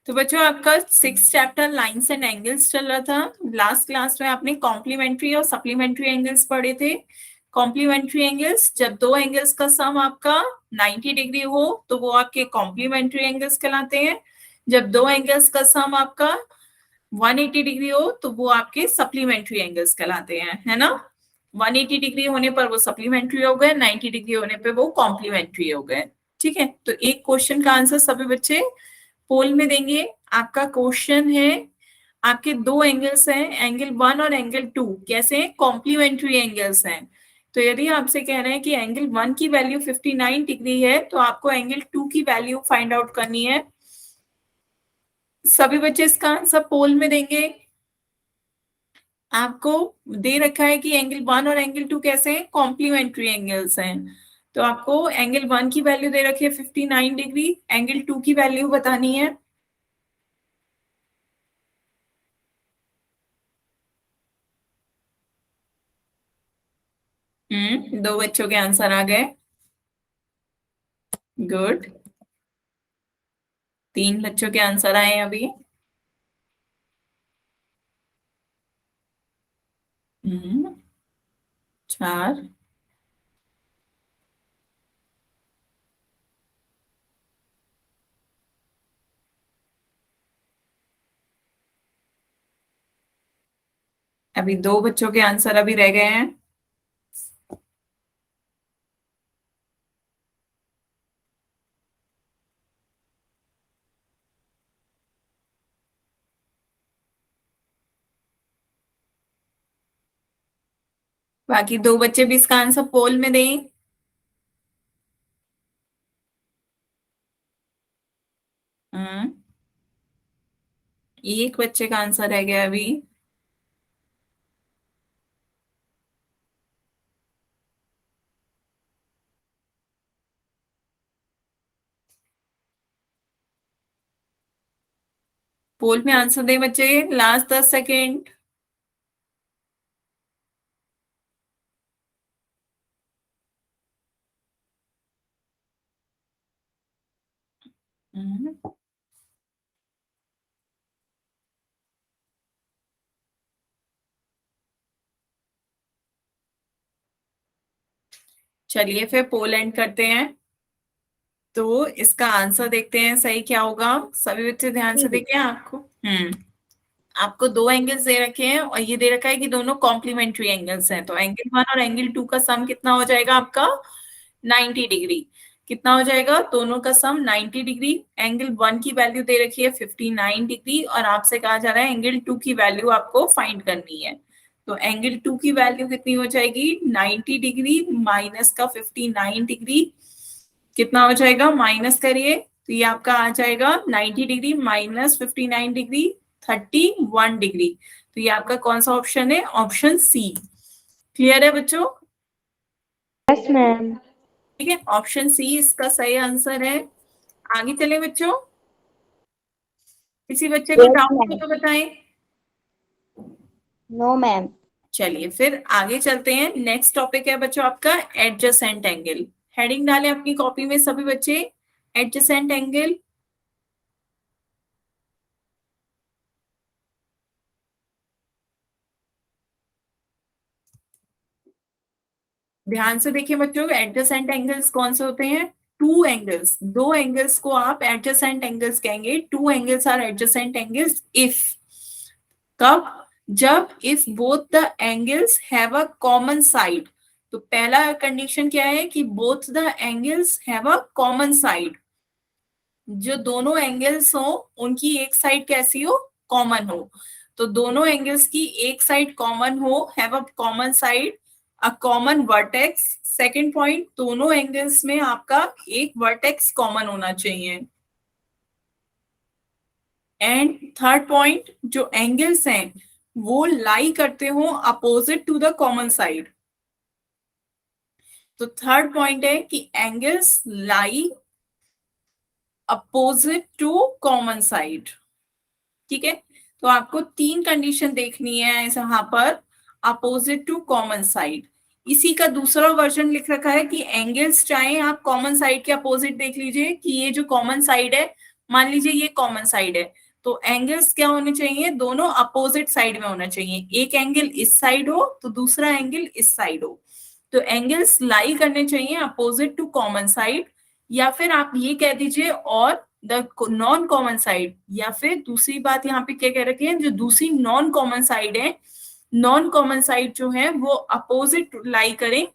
तो बच्चों आपका 6 चैप्टर लाइंस एंड एंगल्स चल रहा था। लास्ट क्लास में आपने कॉम्प्लीमेंट्री और सप्लीमेंट्री एंगल्स पढ़े थे। कॉम्प्लीमेंट्री एंगल्स, जब दो एंगल्स का सम आपका 90 डिग्री हो तो वो आपके कॉम्प्लीमेंट्री एंगल्स कहलाते हैं। जब दो एंगल्स का सम आपका 180 डिग्री हो तो वो आपके सप्लीमेंट्री एंगल्स कहलाते हैं, है ना। 180 डिग्री होने पर वो सप्लीमेंट्री हो गए, 90 डिग्री होने पर वो कॉम्प्लीमेंट्री हो गए। ठीक है, तो एक क्वेश्चन का आंसर सभी बच्चे पोल में देंगे। आपका क्वेश्चन है, आपके दो एंगल्स हैं, एंगल 1 और एंगल 2 कैसे हैं, कॉम्प्लीमेंट्री एंगल्स हैं। तो यदि आपसे कह रहे हैं कि एंगल 1 की वैल्यू 59 डिग्री है तो आपको एंगल 2 की वैल्यू फाइंड आउट करनी है। सभी बच्चे इसका आंसर पोल में देंगे। आपको दे रखा है कि एंगल 1 और एंगल 2 कैसे हैं, कॉम्प्लीमेंट्री एंगल्स हैं। तो आपको एंगल 1 की वैल्यू दे रखी है 59 डिग्री, एंगल 2 की वैल्यू बतानी है। दो बच्चों के आंसर आ गए, गुड। तीन बच्चों के आंसर आए अभी। चार। अभी दो बच्चों के आंसर अभी रह गए हैं। बाकी दो बच्चे भी इसका आंसर पोल में दें। हम्म, एक बच्चे का आंसर रह गया अभी। पोल में आंसर दे बच्चे, लास्ट 10 सेकेंड। चलिए फिर पोल एंड करते हैं। तो इसका आंसर देखते हैं सही क्या होगा। सभी बच्चे ध्यान से देखें। आपको आपको दो एंगल्स दे रखे हैं और ये दे रखा है कि दोनों कॉम्प्लीमेंट्री एंगल्स हैं। तो एंगल 1 और एंगल 2 का सम कितना हो जाएगा आपका, 90 डिग्री। कितना हो जाएगा, दोनों का सम 90 डिग्री। एंगल 1 की वैल्यू दे रखी है 59 डिग्री और आपसे कहा जा रहा है एंगल 2 की वैल्यू आपको फाइंड करनी है। तो एंगल 2 की वैल्यू कितनी हो जाएगी, 90 डिग्री माइनस का 59 डिग्री। कितना हो जाएगा, माइनस करिए तो ये आपका आ जाएगा 90 डिग्री माइनस 59 डिग्री 31 डिग्री। तो ये आपका कौन सा ऑप्शन है, ऑप्शन सी। क्लियर है बच्चों? Yes ma'am. ठीक है, ऑप्शन सी इसका सही आंसर है। आगे चले बच्चों, किसी बच्चे को यस डाउट हो मैम। तो बताएं। No ma'am. चलिए फिर आगे चलते हैं। नेक्स्ट टॉपिक है बच्चों आपका एडजेसेंट एंगल। हेडिंग डालें अपनी कॉपी में सभी बच्चे, एडजेसेंट एंगल। ध्यान से देखिए बच्चों, एडजेसेंट एंगल्स कौन से होते हैं, टू एंगल्स। दो एंगल्स को आप एडजेसेंट एंगल्स कहेंगे। Two angles are adjacent angles if, कब, जब if both the angles have a common side. तो पहला कंडीशन क्या है कि both the angles have a common side. जो दोनों एंगल्स हो उनकी एक साइड कैसी हो, कॉमन हो। तो दोनों एंगल्स की एक साइड कॉमन हो, have a common side, a common vertex. Second point, दोनों एंगल्स में आपका एक वर्टेक्स कॉमन होना चाहिए। एंड थर्ड पॉइंट, जो एंगल्स हैं वो लाई करते हो opposite to the common side. तो थर्ड पॉइंट है कि angles lie opposite to common side. ठीक है, तो आपको तीन कंडीशन देखनी है यहाँ पर, अपोजिट टू कॉमन साइड। इसी का दूसरा वर्जन लिख रखा है कि एंगल्स चाहे आप कॉमन साइड के अपोजिट देख लीजिए कि ये जो कॉमन साइड है मान लीजिए ये कॉमन साइड है, तो एंगल्स क्या होने चाहिए, दोनों अपोजिट साइड में होना चाहिए। एक एंगल इस साइड हो तो दूसरा एंगल इस साइड हो, तो एंगल्स लाई करने चाहिए अपोजिट टू कॉमन साइड। या फिर आप ये कह दीजिए और द नॉन कॉमन साइड, या फिर दूसरी बात यहाँ पे क्या कह रखी है, जो दूसरी नॉन कॉमन साइड है, नॉन कॉमन साइड जो है वो अपोजिट लाई करें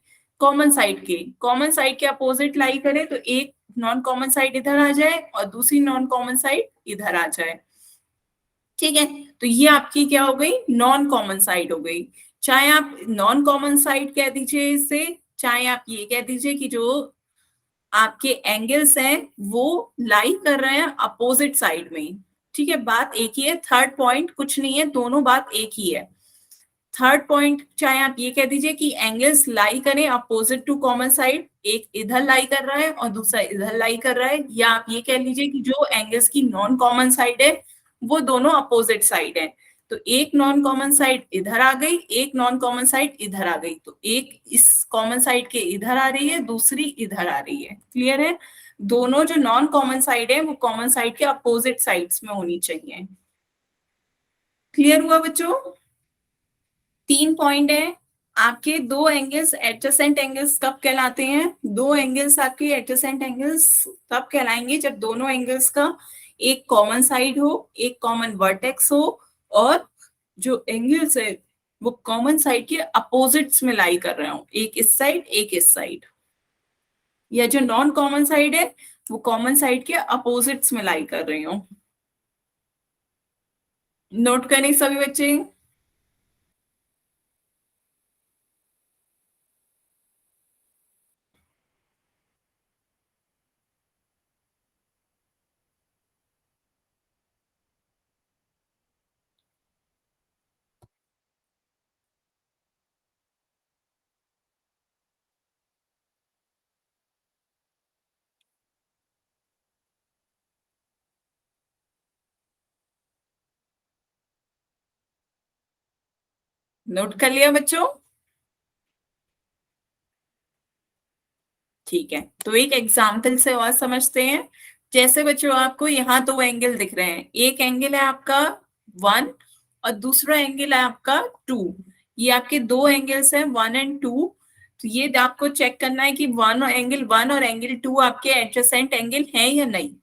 कॉमन साइड के, कॉमन साइड के अपोजिट लाई करें, तो एक नॉन कॉमन साइड इधर आ जाए और दूसरी नॉन कॉमन साइड इधर आ जाए। ठीक है, तो ये आपकी क्या हो गई, नॉन कॉमन साइड हो गई। चाहे आप नॉन कॉमन साइड कह दीजिए इसे, चाहे आप ये कह दीजिए कि जो आपके एंगल्स हैं वो लाई कर रहे हैं अपोजिट साइड में। ठीक है, बात एक ही है, थर्ड पॉइंट कुछ नहीं है, दोनों बात एक ही है। थर्ड पॉइंट चाहे आप ये कह दीजिए कि एंगल्स लाई करें अपोजिट टू कॉमन साइड, एक इधर लाई कर रहा है और दूसरा इधर लाई कर रहा है, या आप ये कह लीजिए कि जो एंगल्स की नॉन कॉमन साइड है वो दोनों अपोजिट साइड है, तो एक नॉन कॉमन साइड इधर आ गई, एक नॉन कॉमन साइड इधर आ गई, तो एक इस कॉमन साइड के इधर आ रही है, दूसरी इधर आ रही है। क्लियर है, दोनों जो नॉन कॉमन साइड है वो कॉमन साइड के अपोजिट साइड्स में होनी चाहिए। क्लियर हुआ बच्चों, 3 पॉइंट है। आपके दो एंगल्स एडजेसेंट एंगल्स कब कहलाते हैं, दो एंगल्स आपके एडजेसेंट एंगल्स तब कहलाएंगे जब दोनों एंगल्स का एक कॉमन साइड हो, एक कॉमन वर्टेक्स हो, और जो एंगल्स है वो कॉमन साइड के अपोजिट्स में लाई कर रहे हो, एक इस साइड एक इस साइड, या जो नॉन कॉमन साइड है वो कॉमन साइड के अपोजिट्स में लाई कर रही हो। नोट करें सभी बच्चे, नोट कर लिया बच्चों। ठीक है, तो एक एग्जाम्पल से और समझते हैं। जैसे बच्चों आपको यहाँ दो एंगल दिख रहे हैं, एक एंगल है आपका 1 और दूसरा एंगल है आपका 2। ये आपके दो एंगल्स हैं 1 एंड 2। तो ये आपको चेक करना है कि वन और एंगल 2 आपके एडजेसेंट एंगल हैं या नहीं।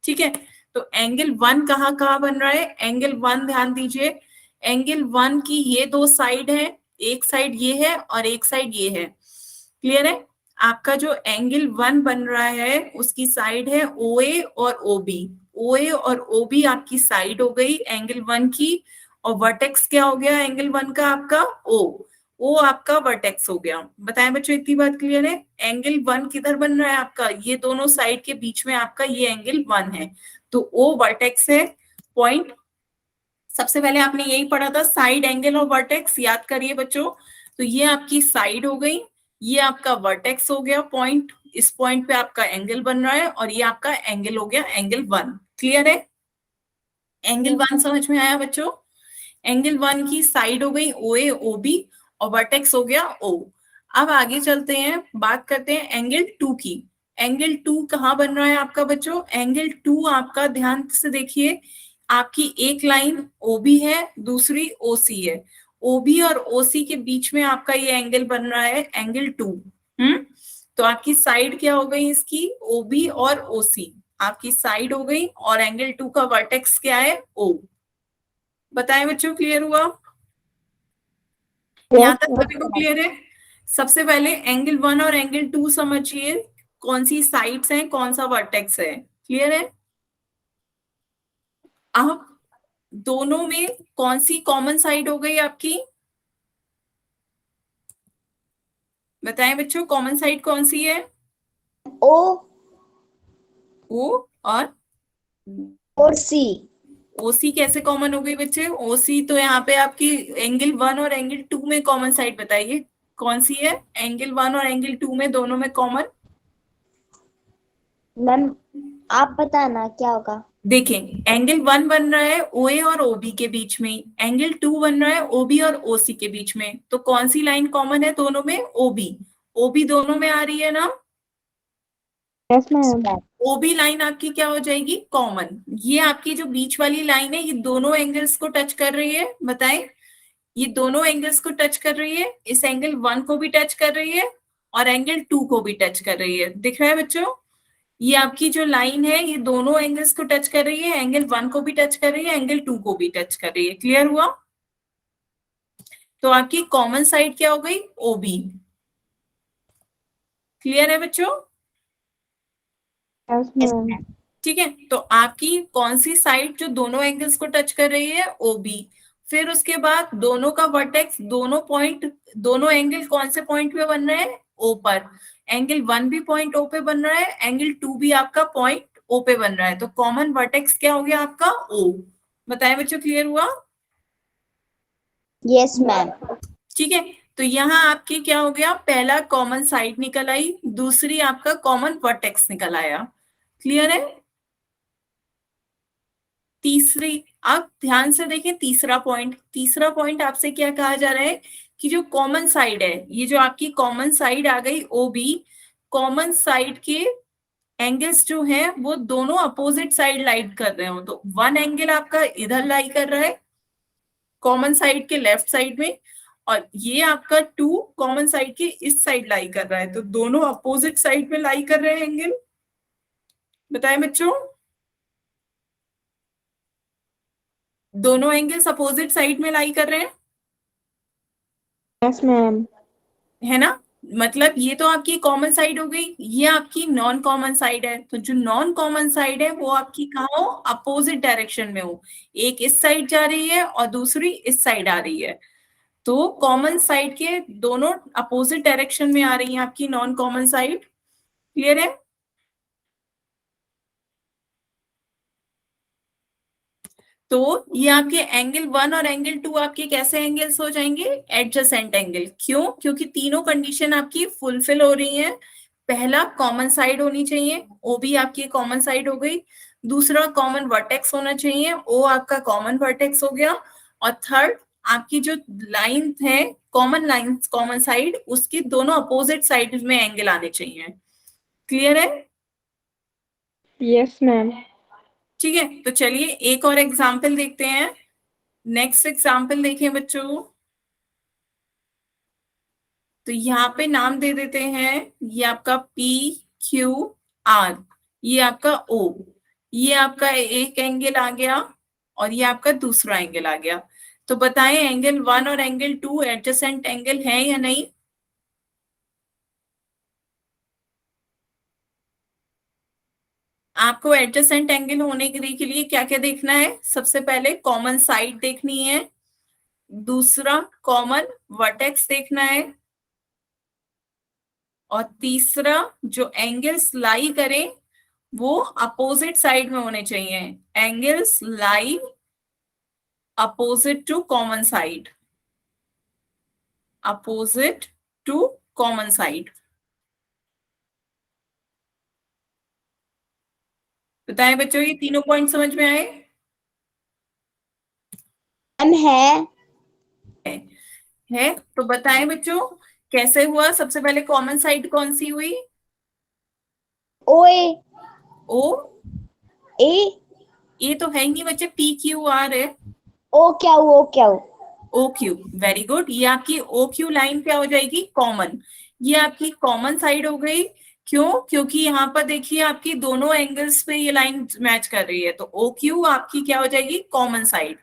ठीक है, तो एंगल 1 कहाँ कहाँ बन रहा है, एंगल 1 ध्यान दीजिए, एंगल 1 की ये दो साइड है, एक साइड ये है और एक साइड ये है। क्लियर है, आपका जो एंगल 1 बन रहा है उसकी साइड है ओ ए और ओ बी। ओ ए और ओ बी आपकी साइड हो गई एंगल 1 की, और वर्टेक्स क्या हो गया एंगल 1 का आपका ओ, ओ आपका वर्टेक्स हो गया। बताएं बच्चों इतनी बात क्लियर है, एंगल 1 किधर बन रहा है आपका, ये दोनों साइड के बीच में आपका ये एंगल 1 है, तो ओ वर्टेक्स है पॉइंट। सबसे पहले आपने यही पढ़ा था साइड एंगल और वर्टेक्स, याद करिए बच्चों। तो ये आपकी साइड हो गई, ये आपका वर्टेक्स हो गया पॉइंट, इस पॉइंट पे आपका एंगल बन रहा है, और ये आपका एंगल हो गया एंगल 1। क्लियर है, एंगल 1 समझ में आया बच्चों, एंगल 1 की साइड हो गई ओ ए ओ बी और वर्टेक्स हो गया ओ। अब आगे चलते हैं, बात करते हैं एंगल 2 की। एंगल 2 कहाँ बन रहा है आपका बच्चों, एंगल 2 आपका ध्यान से देखिए, आपकी एक लाइन ओबी है दूसरी ओसी है, ओबी और ओसी के बीच में आपका ये एंगल बन रहा है एंगल 2। तो आपकी साइड क्या हो गई इसकी, ओबी और ओसी आपकी साइड हो गई, और एंगल 2 का वर्टेक्स क्या है ओ। बताएं बच्चों क्लियर हुआ, यहाँ तक सभी को क्लियर है। सबसे पहले एंगल 1 और एंगल 2 समझिए, कौन सी साइड्स हैं कौन सा वर्टेक्स है। क्लियर है, अब दोनों में कौन सी कॉमन साइड हो गई आपकी, बताएं बच्चों कॉमन साइड कौन सी है, ओ ओ और और सी। ओसी कैसे कॉमन हो गई बच्चे, ओसी तो यहाँ पे आपकी एंगल 1 और एंगल 2 में कॉमन साइड बताइए कौन सी है, एंगल 1 और एंगल 2 में दोनों में कॉमन। मैम आप बताना क्या होगा। देखें एंगल 1 बन रहा है ओए और ओबी के बीच में, एंगल 2 बन रहा है ओबी और ओसी के बीच में, तो कौन सी लाइन कॉमन है दोनों में, ओबी। ओबी दोनों में आ रही है ना, यस मैम। ओबी लाइन आपकी क्या हो जाएगी, कॉमन। ये आपकी जो बीच वाली लाइन है ये दोनों एंगल्स को टच कर रही है, बताएं। ये दोनों एंगल्स को टच कर रही है, इस एंगल 1 को भी टच कर रही है और एंगल 2 को भी टच कर रही है। दिख रहा है बच्चों, ये आपकी जो लाइन है ये दोनों एंगल्स को टच कर रही है, एंगल 1 को भी टच कर रही है, एंगल 2 को भी टच कर रही है। क्लियर हुआ? तो आपकी कॉमन साइड क्या हो गई, ओबी। क्लियर है बच्चों? Yes ma'am. ठीक है, तो आपकी कौन सी साइड जो दोनों एंगल्स को टच कर रही है, ओबी। फिर उसके बाद दोनों का वर्टेक्स, दोनों पॉइंट, दोनों एंगल कौन से पॉइंट पे बन रहे हैं, ओ पर। एंगल 1 भी पॉइंट ओ पे बन रहा है, एंगल 2 भी आपका पॉइंट ओ पे बन रहा है, तो कॉमन वर्टेक्स क्या हो गया आपका, ओ। बताएं बच्चों, क्लियर हुआ? Yes ma'am. ठीक है, तो यहाँ आपकी क्या हो गया, पहला कॉमन साइड निकल आई, दूसरी आपका कॉमन वर्टेक्स निकल आया। क्लियर है? तीसरी, आप ध्यान से देखें, तीसरा पॉइंट, तीसरा पॉइंट आपसे क्या कहा जा रहा है कि जो कॉमन साइड है, ये जो आपकी कॉमन साइड आ गई ओ बी, कॉमन साइड के एंगल्स जो हैं वो दोनों अपोजिट साइड लाइट कर रहे हो, तो वन एंगल आपका इधर लाई कर रहा है कॉमन साइड के लेफ्ट साइड में, और ये आपका 2 कॉमन साइड के इस साइड लाई कर रहा है, तो दोनों अपोजिट साइड में लाई कर रहे हैं एंगल। बताएं बच्चों, दोनों एंगल्स अपोजिट साइड में लाई कर रहे हैं, यस मैम। है ना। मतलब ये तो आपकी कॉमन साइड हो गई, ये आपकी नॉन कॉमन साइड है, तो जो नॉन कॉमन साइड है वो आपकी कहाँ हो, अपोजिट डायरेक्शन में हो, एक इस साइड जा रही है और दूसरी इस साइड आ रही है, तो कॉमन साइड के दोनों अपोजिट डायरेक्शन में आ रही है आपकी नॉन कॉमन साइड। क्लियर है? तो ये आपके एंगल 1 और एंगल 2 आपके कैसे एंगल्स हो जाएंगे, एडजेसेंट एंगल। क्यों? क्योंकि तीनों कंडीशन आपकी फुलफिल हो रही हैं। पहला कॉमन साइड होनी चाहिए, ओ भी आपकी कॉमन साइड हो गई, दूसरा कॉमन वर्टेक्स होना चाहिए, ओ आपका कॉमन वर्टेक्स हो गया, और थर्ड आपकी जो लाइन है कॉमन लाइन कॉमन साइड, उसकी दोनों अपोजिट साइड में एंगल आने चाहिए। क्लियर है? Yes ma'am. ठीक है, तो चलिए एक और एग्जाम्पल देखते हैं। नेक्स्ट एग्जाम्पल देखें बच्चों, तो यहाँ पे नाम दे देते हैं, ये आपका पी क्यू आर, ये आपका ओ, ये आपका एक एंगल आ गया और ये आपका दूसरा एंगल आ गया। तो बताएं एंगल 1 और एंगल 2 एडजेसेंट एंगल है या नहीं। आपको एडजेसेंट एंगल होने के लिए क्या क्या देखना है, सबसे पहले कॉमन साइड देखनी है, दूसरा कॉमन वर्टेक्स देखना है, और तीसरा जो एंगल्स लाई करें वो अपोजिट साइड में होने चाहिए, angles lie opposite to common side, opposite to common side. बताएं बच्चों, ये तीनों पॉइंट समझ में आए? मैम है। है तो बताएं बच्चों, कैसे हुआ, सबसे पहले कॉमन साइड कौन सी हुई, ओ ए। ओ। ए। ए तो है ही नहीं बच्चे, पी क्यू आर है, ओ क्या हुआ, ओ क्या हुआ। O Q. वेरी गुड, ये आपकी ओ क्यू लाइन क्या हो जाएगी, कॉमन। ये आपकी कॉमन साइड हो गई। क्यों? क्योंकि यहाँ पर देखिए आपकी दोनों एंगल्स पे ये लाइन मैच कर रही है, तो ओ क्यू आपकी क्या हो जाएगी, कॉमन साइड,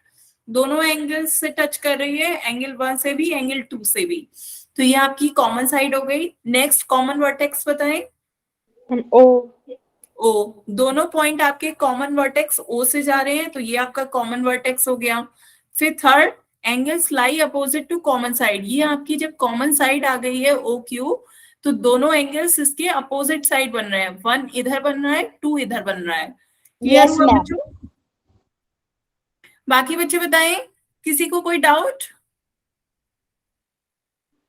दोनों एंगल्स से टच कर रही है, एंगल 1 से भी एंगल 2 से भी, तो ये आपकी कॉमन साइड हो गई। नेक्स्ट कॉमन वर्टेक्स बताएं, ओ। ओ। दोनों पॉइंट आपके कॉमन वर्टेक्स ओ से जा रहे हैं, तो ये आपका कॉमन वर्टेक्स हो गया। फिर third, angles lie opposite to common side, ये आपकी जब कॉमन साइड आ गई है ओ क्यू, तो दोनों एंगल्स इसके अपोजिट साइड बन रहे हैं, 1 इधर बन रहा है, 2 इधर बन रहा है। क्लियर यस हुआ मैम। बच्चों? बाकी बच्चे बताएं, किसी को कोई डाउट?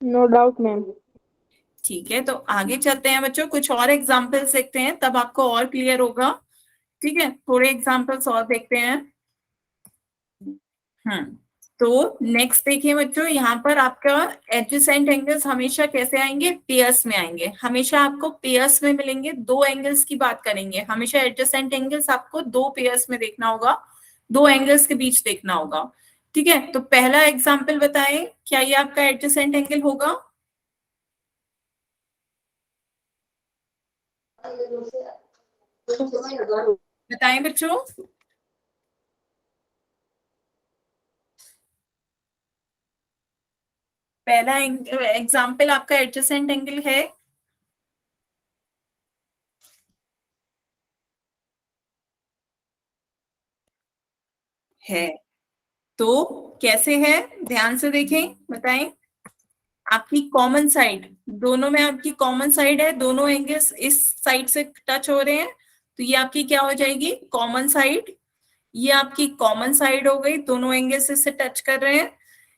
No doubt ma'am. ठीक है, तो आगे चलते हैं बच्चों, कुछ और एग्जाम्पल्स देखते हैं, तब आपको और क्लियर होगा। ठीक है, थोड़े एग्जाम्पल्स और देखते हैं। हम्म तो नेक्स्ट देखिए बच्चों, यहाँ पर आपका एडजेसेंट एंगल्स हमेशा कैसे आएंगे, पेयर्स में आएंगे, हमेशा आपको पेयर्स में मिलेंगे। दो एंगल्स की बात करेंगे, हमेशा एडजेसेंट एंगल्स आपको दो पेयर्स में देखना होगा, दो एंगल्स के बीच देखना होगा। ठीक है, तो पहला एग्जाम्पल बताएं, क्या ये आपका एडजेसेंट एंगल होगा? बताएं बच्चों। पहला एग्जाम्पल आपका एडजेसेंट एंगल है। तो कैसे है, ध्यान से देखें, बताएं। आपकी कॉमन साइड, दोनों में आपकी कॉमन साइड है, दोनों एंगल्स इस साइड से टच हो रहे हैं, तो ये आपकी क्या हो जाएगी, कॉमन साइड। ये आपकी कॉमन साइड हो गई, दोनों एंगल्स इससे टच कर रहे हैं।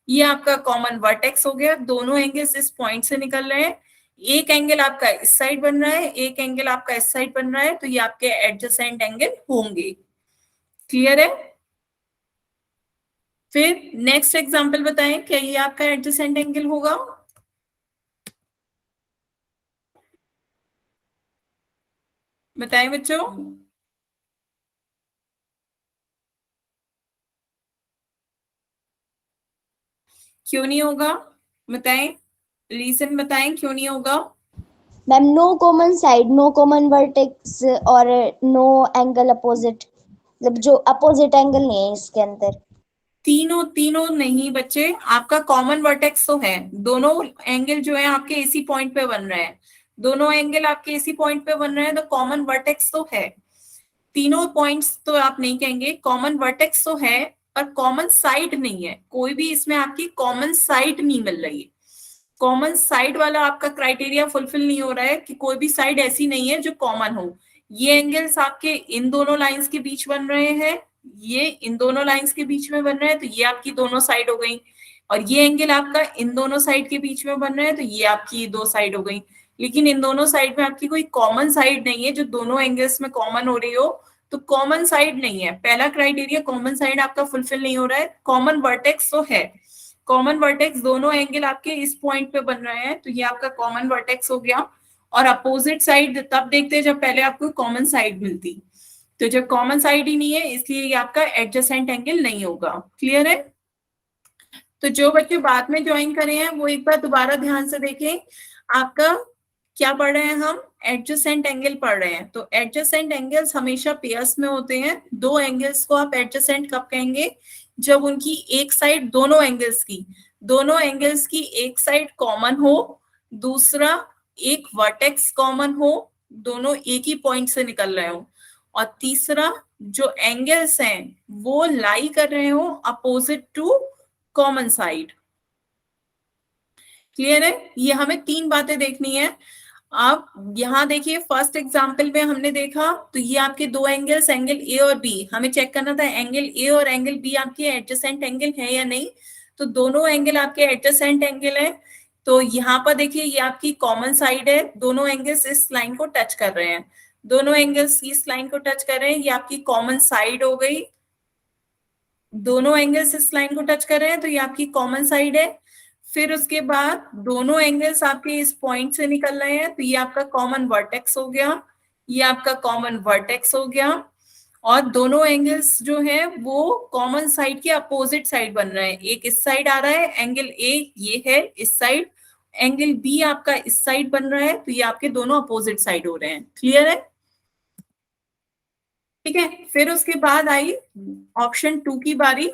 ये आपका कॉमन वर्टेक्स हो गया, दोनों एंगल्स इस पॉइंट से निकल रहे हैं। एक एंगल आपका इस साइड बन रहा है, एक एंगल आपका इस साइड बन रहा है, तो ये आपके एडजेसेंट एंगल होंगे। क्लियर है? फिर नेक्स्ट एग्जांपल बताएं, क्या ये आपका एडजेसेंट एंगल होगा? बताएं बच्चों। क्यों नहीं होगा, बताएं, रीजन बताएं क्यों नहीं होगा। Ma'am no common side, no common vertex और नो एंगल अपोजिट, मतलब जो अपोजिट एंगल नहीं है इसके अंदर। तीनों तीनों नहीं बच्चे, आपका कॉमन वर्टेक्स तो है, दोनों एंगल जो है आपके इसी पॉइंट पे बन रहे हैं, दोनों एंगल आपके इसी पॉइंट पे बन रहे हैं, तो कॉमन वर्टेक्स तो है। तीनों पॉइंट्स तो आप नहीं कहेंगे, कॉमन वर्टेक्स तो है, पर कॉमन साइड नहीं है, कोई भी इसमें आपकी कॉमन साइड नहीं मिल रही है। कॉमन साइड वाला आपका क्राइटेरिया फुलफिल नहीं हो रहा है कि कोई भी साइड ऐसी नहीं है जो कॉमन हो। ये एंगल्स आपके इन दोनों लाइंस के बीच बन रहे हैं, ये इन दोनों लाइंस के बीच में बन रहे हैं, तो ये आपकी दोनों साइड हो गई। और ये एंगल आपका इन दोनों साइड के बीच में बन रहे हैं, तो ये आपकी दो साइड हो गई। लेकिन इन दोनों साइड में आपकी कोई कॉमन साइड नहीं है जो दोनों एंगल्स में कॉमन हो रही हो, तो कॉमन साइड नहीं है। पहला क्राइटेरिया कॉमन साइड आपका फुलफिल नहीं हो रहा है। कॉमन वर्टेक्स तो है, कॉमन वर्टेक्स दोनों एंगल आपके इस पॉइंट पे बन रहे हैं, तो ये आपका कॉमन वर्टेक्स हो गया। और अपोजिट साइड तब देखते हैं जब पहले आपको कॉमन साइड मिलती, तो जब कॉमन साइड ही नहीं है इसलिए ये आपका एडजेसेंट एंगल नहीं होगा। क्लियर है? तो जो बच्चे बाद में ज्वाइन करे हैं वो एक बार दोबारा ध्यान से देखें। आपका क्या पढ़ रहे हैं हम, एडजेसेंट एंगल पढ़ रहे हैं। तो एडजेसेंट एंगल्स हमेशा पेयर्स में होते हैं। दो एंगल्स को आप एडजेसेंट कब कहेंगे, जब उनकी एक साइड, दोनों एंगल्स की एक साइड कॉमन हो, दूसरा एक वर्टेक्स कॉमन हो, दोनों एक ही पॉइंट से निकल रहे हो, और तीसरा जो एंगल्स हैं वो लाई कर रहे हो opposite to common side. Clear है? ये हमें तीन बातें देखनी है। आप यहाँ देखिए, फर्स्ट एग्जांपल में हमने देखा तो ये आपके दो एंगल्स, एंगल ए और बी, हमें चेक करना था एंगल ए और एंगल बी आपके एडजेसेंट एंगल है या नहीं। तो दोनों एंगल आपके एडजेसेंट एंगल है। तो यहाँ पर देखिए ये आपकी कॉमन साइड है, दोनों एंगल्स इस लाइन को टच कर रहे हैं, दोनों एंगल्स इस लाइन को टच कर रहे हैं, ये आपकी कॉमन साइड हो गई। दोनों एंगल्स इस लाइन को टच कर रहे हैं, तो ये आपकी कॉमन साइड है। फिर उसके बाद दोनों एंगल्स आपके इस पॉइंट से निकल रहे हैं, तो ये आपका कॉमन वर्टेक्स हो गया, ये आपका कॉमन वर्टेक्स हो गया। और दोनों एंगल्स जो है वो कॉमन साइड के अपोजिट साइड बन रहे हैं, एक इस साइड आ रहा है, एंगल ए ये है इस साइड, एंगल बी आपका इस साइड बन रहा है, तो ये आपके दोनों अपोजिट साइड हो रहे हैं। क्लियर है? ठीक है, फिर उसके बाद आई ऑप्शन 2 की बारी।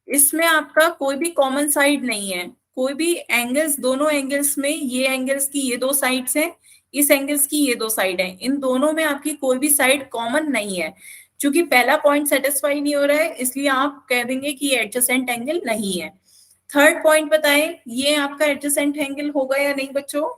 इसमें आपका कोई भी कॉमन साइड नहीं है, कोई भी एंगल्स, दोनों एंगल्स में, ये एंगल्स की ये दो साइड्स हैं, इस एंगल्स की ये दो साइड हैं, इन दोनों में आपकी कोई भी साइड कॉमन नहीं है। क्योंकि पहला पॉइंट सेटिस्फाई नहीं हो रहा है इसलिए आप कह देंगे कि ये एडजेसेंट एंगल नहीं है। थर्ड पॉइंट बताएं, ये आपका एडजेसेंट एंगल होगा या नहीं बच्चों?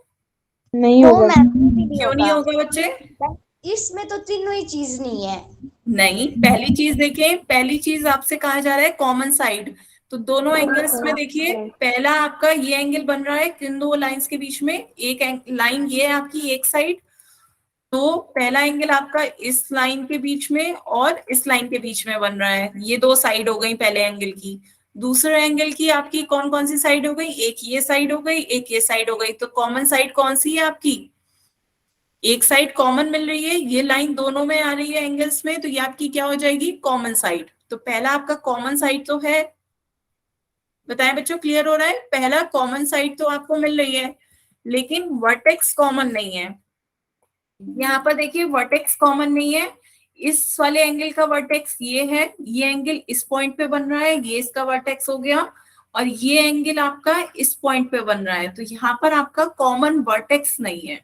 नहीं नो होगा। मैम, भी नहीं क्यों नहीं होगा। होगा बच्चे? इसमें तो तीनों ही चीज नहीं है। नहीं, पहली चीज देखें, पहली चीज आपसे कहा जा रहा है कॉमन साइड। तो दोनों एंगल्स में देखिए, पहला आपका ये एंगल बन रहा है किन दो लाइंस के बीच में, एक लाइन ये है आपकी एक साइड, तो पहला एंगल आपका इस लाइन के बीच में और इस लाइन के बीच में बन रहा है, ये दो साइड हो गई पहले एंगल की। दूसरे एंगल की आपकी कौन कौन सी साइड हो गई, एक ये साइड हो गई, एक ये साइड हो गई, तो कॉमन साइड कौन सी है आपकी, एक साइड कॉमन मिल रही है, ये लाइन दोनों में आ रही है एंगल्स में, तो ये आपकी क्या हो जाएगी, कॉमन साइड। तो पहला आपका कॉमन साइड तो है, बताएं बच्चों, क्लियर हो रहा है, पहला कॉमन साइड तो आपको मिल रही है, लेकिन वर्टेक्स कॉमन नहीं है। यहाँ पर देखिए वर्टेक्स कॉमन नहीं है, इस वाले एंगल का वर्टेक्स ये है, ये एंगल इस पॉइंट पे बन रहा है, ये इसका वर्टेक्स हो गया, और ये एंगल आपका इस पॉइंट पे बन रहा है, तो यहाँ पर आपका कॉमन वर्टेक्स नहीं है।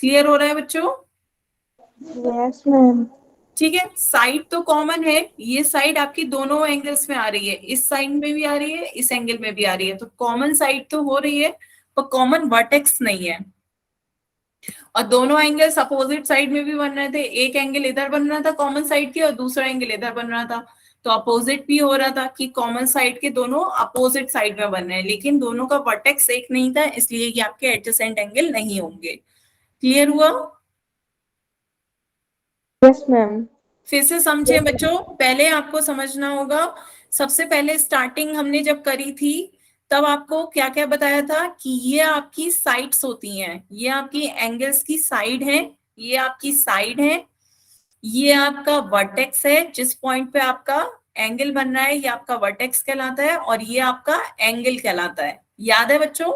क्लियर हो रहा है बच्चों? Yes, ma'am. ठीक है, साइड तो कॉमन है, ये साइड आपकी दोनों एंगल्स में आ रही है, इस साइड में भी आ रही है, इस एंगल में भी आ रही है, तो कॉमन साइड तो हो रही है, पर कॉमन वर्टेक्स नहीं है। और दोनों एंगल्स अपोजिट साइड में भी बन रहे थे, एक एंगल इधर बन रहा था कॉमन साइड के और दूसरा एंगल इधर बन रहा था, तो अपोजिट भी हो रहा था कि कॉमन साइड के दोनों अपोजिट साइड में बन रहे हैं, लेकिन दोनों का वर्टेक्स एक नहीं था, इसलिए ये आपके एडजेसेंट एंगल नहीं होंगे। क्लियर हुआ? Yes, ma'am. फिर से समझे बच्चों, पहले आपको समझना होगा, सबसे पहले स्टार्टिंग हमने जब करी थी तब आपको क्या क्या बताया था कि ये आपकी साइड्स होती हैं, ये आपकी एंगल्स की साइड है, ये आपकी साइड है, ये आपका वर्टेक्स है, जिस पॉइंट पे आपका एंगल बन रहा है ये आपका वर्टेक्स कहलाता है, और ये आपका एंगल कहलाता है। याद है बच्चों?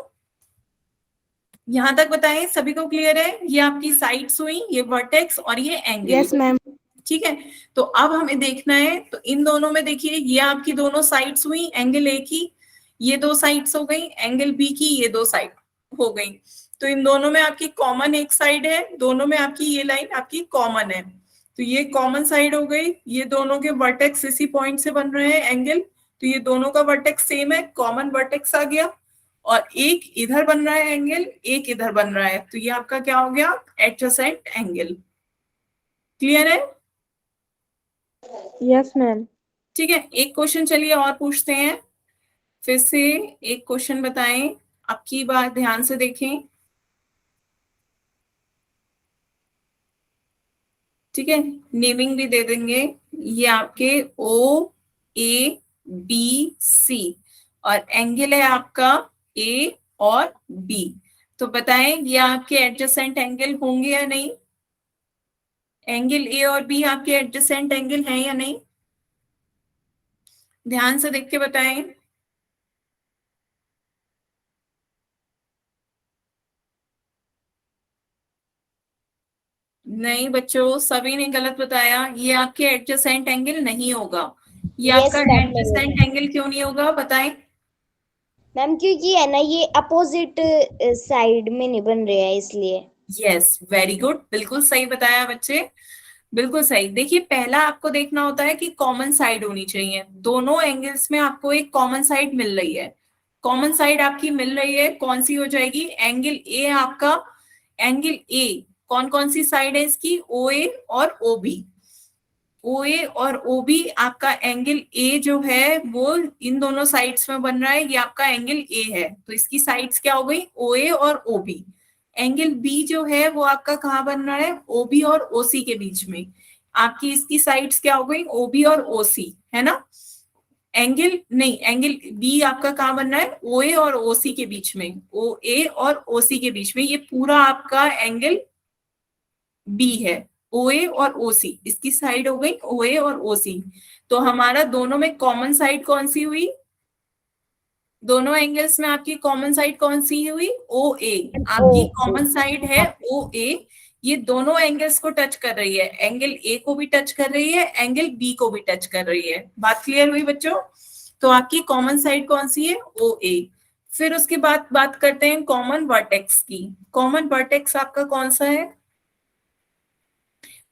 यहां तक बताएं, सभी को क्लियर है? ये आपकी साइड्स हुई, ये वर्टेक्स और ये एंगल। Yes ma'am. ठीक है, तो अब हमें देखना है, तो इन दोनों में देखिए, ये आपकी दोनों साइड्स हुई एंगल ए की, ये दो साइड्स हो गई, एंगल बी की ये दो साइड हो गई, तो इन दोनों में आपकी कॉमन एक साइड है, दोनों में आपकी ये लाइन आपकी कॉमन है, तो ये कॉमन साइड हो गई, ये दोनों के वर्टेक्स इसी पॉइंट से बन रहे हैं एंगल, तो ये दोनों का वर्टेक्स सेम है, कॉमन वर्टेक्स आ गया, और एक इधर बन रहा है एंगल, एक इधर बन रहा है, तो ये आपका क्या हो गया, एडजेसेंट एंगल। क्लियर है? Yes, ma'am. ठीक है, एक क्वेश्चन चलिए और पूछते हैं, फिर से एक क्वेश्चन बताएं, आपकी बात ध्यान से देखें। ठीक है, नेमिंग भी दे देंगे, ये आपके ओ ए बी सी, और एंगल है आपका ए और बी, तो बताएं ये आपके एडजेसेंट एंगल होंगे या नहीं, एंगल ए और बी आपके एडजेसेंट एंगल हैं या नहीं, ध्यान से देख के बताएं। नहीं बच्चों, सभी ने गलत बताया, ये आपके एडजेसेंट एंगल नहीं होगा। ये Yes, आपका ma'am, एडजेसेंट एंगल क्यों नहीं होगा बताएं? मैम क्योंकि है ना ये अपोजिट साइड में नहीं बन रहे हैं इसलिए। यस, वेरी गुड, बिल्कुल सही बताया बच्चे, बिल्कुल सही। देखिए पहला आपको देखना होता है कि कॉमन साइड होनी चाहिए, दोनों एंगल्स में आपको एक कॉमन साइड मिल रही है, कॉमन साइड आपकी मिल रही है, कौन सी हो जाएगी, एंगल ए आपका, एंगल ए कौन कौन सी साइड है इसकी, ओ ए और ओ बी, ओ ए और ओ बी आपका एंगल ए जो है वो इन दोनों साइड्स में बन रहा है, ये आपका एंगल ए है, तो इसकी साइड्स क्या हो गई, ओ ए और ओ बी। एंगल बी जो है वो आपका कहाँ बन रहा है, ओ बी और ओ सी के बीच में, आपकी इसकी साइड्स क्या हो गई, ओ बी और ओ सी, है ना, एंगल नहीं, एंगल बी आपका कहाँ बन रहा है, ओ ए और ओ सी के बीच में, ओ ए और ओ सी के बीच में, ये पूरा आपका एंगल बी है, ओ ए और ओ सी, इसकी साइड हो गई ओ ए और ओ सी, तो हमारा दोनों में कॉमन साइड कौन सी हुई, दोनों एंगल्स में आपकी कॉमन साइड कौन सी हुई, ओ ए, आपकी कॉमन साइड है ओ ए, ये दोनं एंगल्स को टच कर रही है, एंगल ए को भी टच कर रही है, एंगल बी को भी टच कर रही है, बात क्लियर हुई बच्चों? तो आपकी कॉमन साइड कौन सी है, ओ ए। फिर उसके बाद बात करते हैं कॉमन वर्टेक्स की, कॉमन वर्टेक्स आपका कौन सा है,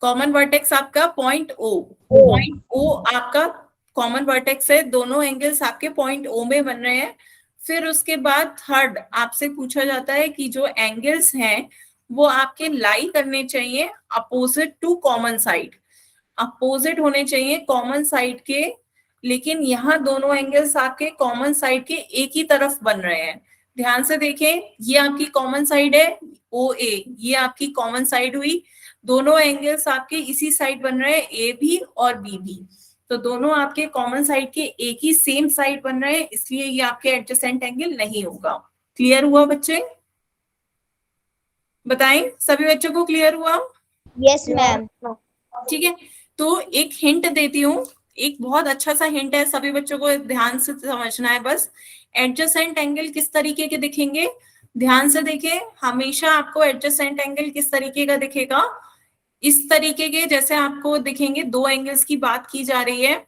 कॉमन वर्टेक्स आपका पॉइंट ओ, पॉइंट ओ आपका कॉमन वर्टेक्स है, दोनों एंगल्स आपके पॉइंट ओ में बन रहे हैं। फिर उसके बाद थर्ड आपसे पूछा जाता है कि जो एंगल्स हैं वो आपके लाई करने चाहिए opposite to common side, opposite होने चाहिए कॉमन साइड के, लेकिन यहाँ दोनों एंगल्स आपके कॉमन साइड के एक ही तरफ बन रहे हैं। ध्यान से देखें, ये आपकी कॉमन साइड है ओ ए, ये आपकी कॉमन साइड हुई, दोनों एंगल्स आपके इसी साइड बन रहे हैं, ए भी और बी भी, तो दोनों आपके कॉमन साइड के एक ही सेम साइड बन रहे हैं, इसलिए ये आपके एडजेसेंट एंगल नहीं होगा। क्लियर हुआ बच्चे? बताएं, सभी बच्चों को क्लियर हुआ? Yes ma'am. ठीक है, तो एक हिंट देती हूँ, एक बहुत अच्छा सा हिंट है, सभी बच्चों को ध्यान से समझना है बस। एडजेसेंट एंगल किस तरीके के दिखेंगे, ध्यान से देखें। हमेशा आपको एडजेसेंट एंगल किस तरीके का दिखेगा, इस तरीके के जैसे आपको दिखेंगे। दो एंगल्स की बात की जा रही है,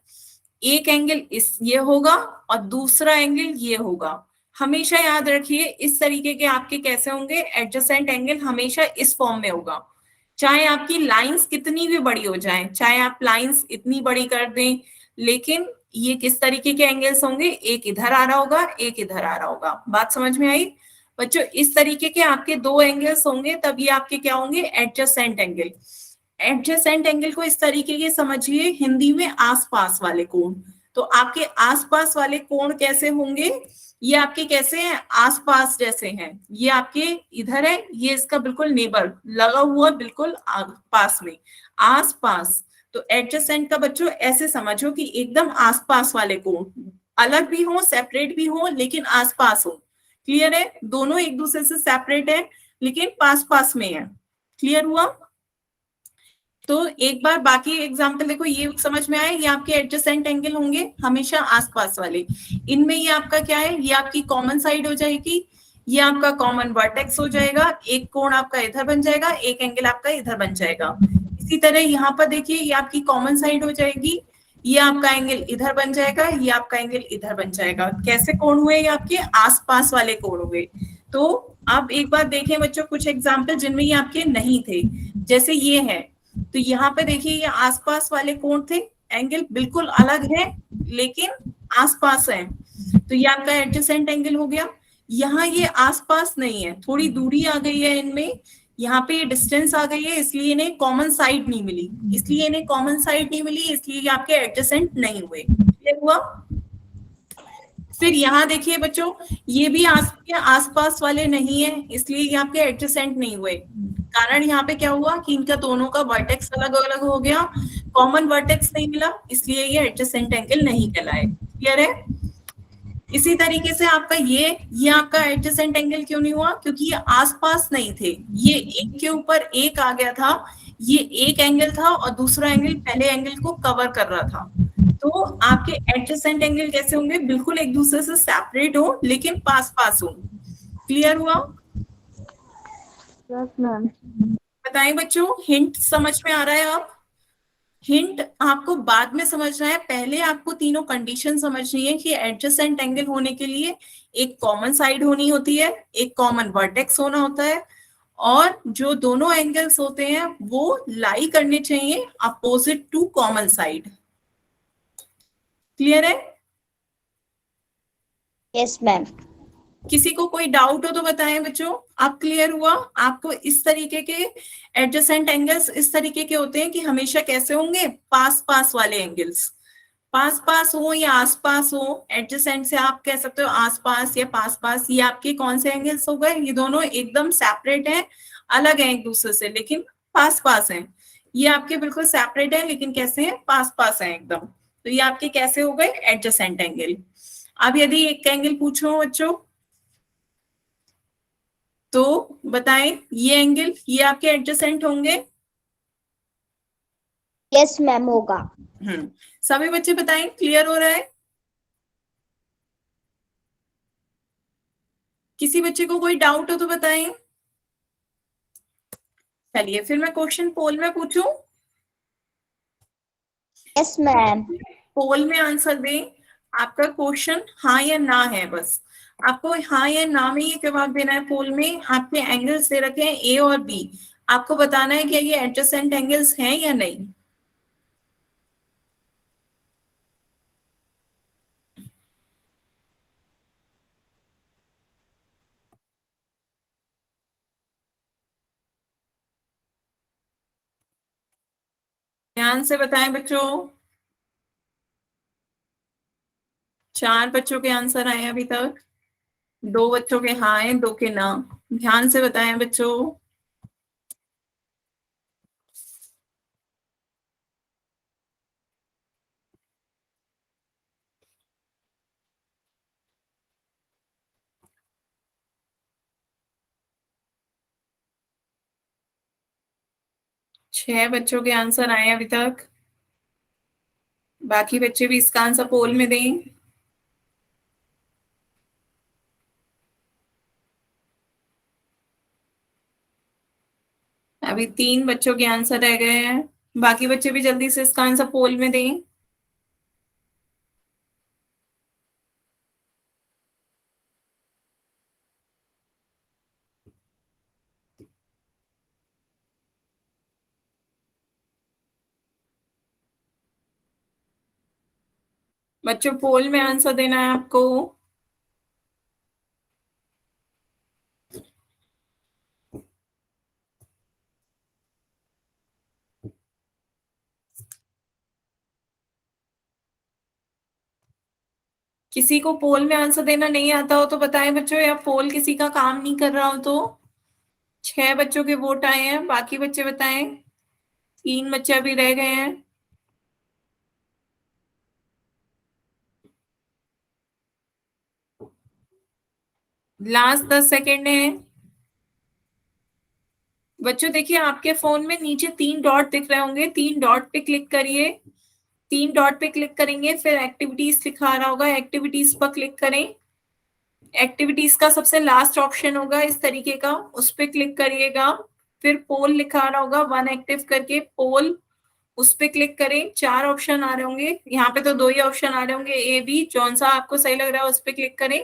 एक एंगल इस ये होगा और दूसरा एंगल ये होगा। हमेशा याद रखिए इस तरीके के आपके कैसे होंगे, एडजेसेंट एंगल हमेशा इस फॉर्म में होगा। चाहे आपकी लाइंस कितनी भी बड़ी हो जाएं, चाहे आप लाइंस इतनी बड़ी कर दें, लेकिन ये किस तरीके के एंगल्स होंगे, एक इधर आ रहा होगा, एक इधर आ रहा होगा। बात समझ में आई बच्चों? इस तरीके के आपके दो एंगल्स होंगे, तब ये आपके क्या होंगे, एडजेसेंट एंगल। एडजेसेंट एंगल को इस तरीके के समझिए, हिंदी में आसपास वाले कोण। तो आपके आसपास वाले कोण कैसे होंगे, ये आपके कैसे हैं, आसपास जैसे हैं। ये आपके इधर है, ये इसका बिल्कुल नेबर लगा हुआ, बिल्कुल पास में, आसपास। तो एडजेसेंट का बच्चों ऐसे समझो कि एकदम आसपास वाले कोण, अलग भी हो, सेपरेट भी हो, लेकिन आसपास हो। क्लियर है? दोनों एक दूसरे से सेपरेट है लेकिन पास पास में है। क्लियर हुआ? तो एक बार बाकी एग्जांपल देखो, ये समझ में आए, ये आपके एडजेसेंट एंगल होंगे हमेशा आसपास वाले। इनमें ये आपका क्या है, ये आपकी कॉमन साइड हो जाएगी, ये आपका कॉमन वर्टेक्स हो जाएगा, एक कोण आपका इधर बन जाएगा, एक एंगल आपका इधर बन जाएगा। इसी तरह यहाँ पर देखिए, ये आपकी कॉमन साइड हो जाएगी, ये आपका एंगल इधर बन जाएगा, ये आपका एंगल इधर बन जाएगा। कैसे कोण हुए, ये आपके आसपास वाले कोण हुए। तो आप एक बार देखें बच्चों कुछ एग्जाम्पल जिनमें ये आपके नहीं थे, जैसे ये है। तो यहाँ पे देखिए ये आसपास वाले कोण थे, एंगल बिल्कुल अलग है लेकिन आसपास है, तो ये आपका एडजेसेंट एंगल हो गया। यहाँ ये आसपास नहीं है, थोड़ी दूरी आ गई है इनमें, यहाँ पे ये डिस्टेंस आ गई है, इसलिए इन्हें कॉमन साइड नहीं मिली, इसलिए इन्हें कॉमन साइड नहीं मिली, इसलिए ये आपके एडजेसेंट नहीं हुए। क्लियर हुआ? फिर यहाँ देखिए बच्चों, ये भी आसपास वाले नहीं है, इसलिए ये आपके एडजेसेंट नहीं हुए। कारण यहाँ पे क्या हुआ कि इनका दोनों का वर्टेक्स अलग अलग हो गया, कॉमन वर्टेक्स नहीं मिला, इसलिए ये एडजेसेंट एंगल नहीं कहलाए। क्लियर है? इसी तरीके से आपका ये आपका एडजेसेंट एंगल क्यों नहीं हुआ, क्योंकि ये आसपास नहीं थे, ये एक के ऊपर एक आ गया था, ये एक एंगल था और दूसरा एंगल पहले एंगल को कवर कर रहा था। तो आपके एडजेसेंट एंगल कैसे होंगे, बिल्कुल एक दूसरे से सेपरेट हो लेकिन पास पास हो। क्लियर हुआ? Yes ma'am. बताएं बच्चों, हिंट समझ में आ रहा है? आप हिंट आपको बाद में समझना है, पहले आपको तीनों कंडीशन समझनी है कि एडजेसेंट एंगल होने के लिए एक कॉमन साइड होनी होती है, एक कॉमन वर्टेक्स होना होता है, और जो दोनों एंगल्स होते हैं वो लाई करने चाहिए opposite to common side. Clear है? Yes ma'am. किसी को कोई डाउट हो तो बताएं बच्चों। आप क्लियर हुआ? आपको इस तरीके के एडजेसेंट एंगल्स इस तरीके के होते हैं कि हमेशा कैसे होंगे, पास पास वाले एंगल्स, पास पास हो या आस पास हो। एडजेसेंट से आप कह सकते हो आस पास या पास पास। ये आपके कौन से एंगल्स हो गए, ये दोनों एकदम सेपरेट हैं, अलग हैं एक दूसरे से, लेकिन पास पास हैं। ये आपके बिल्कुल सेपरेट है लेकिन कैसे हैं, पास पास हैं एकदम। तो ये आपके कैसे हो गए, एडजेसेंट एंगल। अब यदि एक एंगल पूछो बच्चों तो बताएं, ये एंगल ये आपके एडजेसेंट होंगे? यस मैम होगा। सभी बच्चे बताएं, क्लियर हो रहा है? किसी बच्चे को कोई डाउट हो तो बताएं। चलिए फिर मैं क्वेश्चन पोल में पूछूं। Yes ma'am. पोल में आंसर दें। आपका क्वेश्चन हाँ या ना है, बस आपको हाँ या ना में ये जवाब देना है। पोल में आपके एंगल्स दे रखे हैं ए और बी, आपको बताना है कि ये एडजेसेंट एंगल्स हैं या नहीं। ध्यान से बताएं बच्चों। 4 बच्चों के आंसर आए अभी तक, 2 बच्चों के हाँ हैं, 2 के ना। ध्यान से बताएं बच्चों। 6 बच्चों के आंसर आए हैं अभी तक। बाकी बच्चे भी इसका आंसर पोल में दें। अभी 3 बच्चों के आंसर रह गए हैं। बाकी बच्चे भी जल्दी से इसका आंसर पोल में दें। बच्चों पोल में आंसर देना है आपको। किसी को पोल में आंसर देना नहीं आता हो तो बताएं बच्चों, या पोल किसी का काम नहीं कर रहा हो तो। 6 बच्चों के वोट आए हैं, बाकी बच्चे बताएं। 3 बच्चे अभी रह गए हैं। लास्ट 10 सेकेंड है। बच्चों देखिए, आपके फोन में नीचे 3 डॉट दिख रहे होंगे, 3 डॉट पे क्लिक करिए। 3 डॉट पे क्लिक करेंगे, फिर एक्टिविटीज दिखा रहा होगा, एक्टिविटीज पर क्लिक करें। एक्टिविटीज का सबसे लास्ट ऑप्शन होगा इस तरीके का, उस पर क्लिक करिएगा। फिर पोल लिखा रहा होगा, वन एक्टिव करके पोल, उस पे क्लिक करें। 4 ऑप्शन आ रहे होंगे, यहाँ पे तो 2 ही ऑप्शन आ रहे होंगे, ए बी, जौन सा आपको सही लग रहा है उस पे क्लिक करें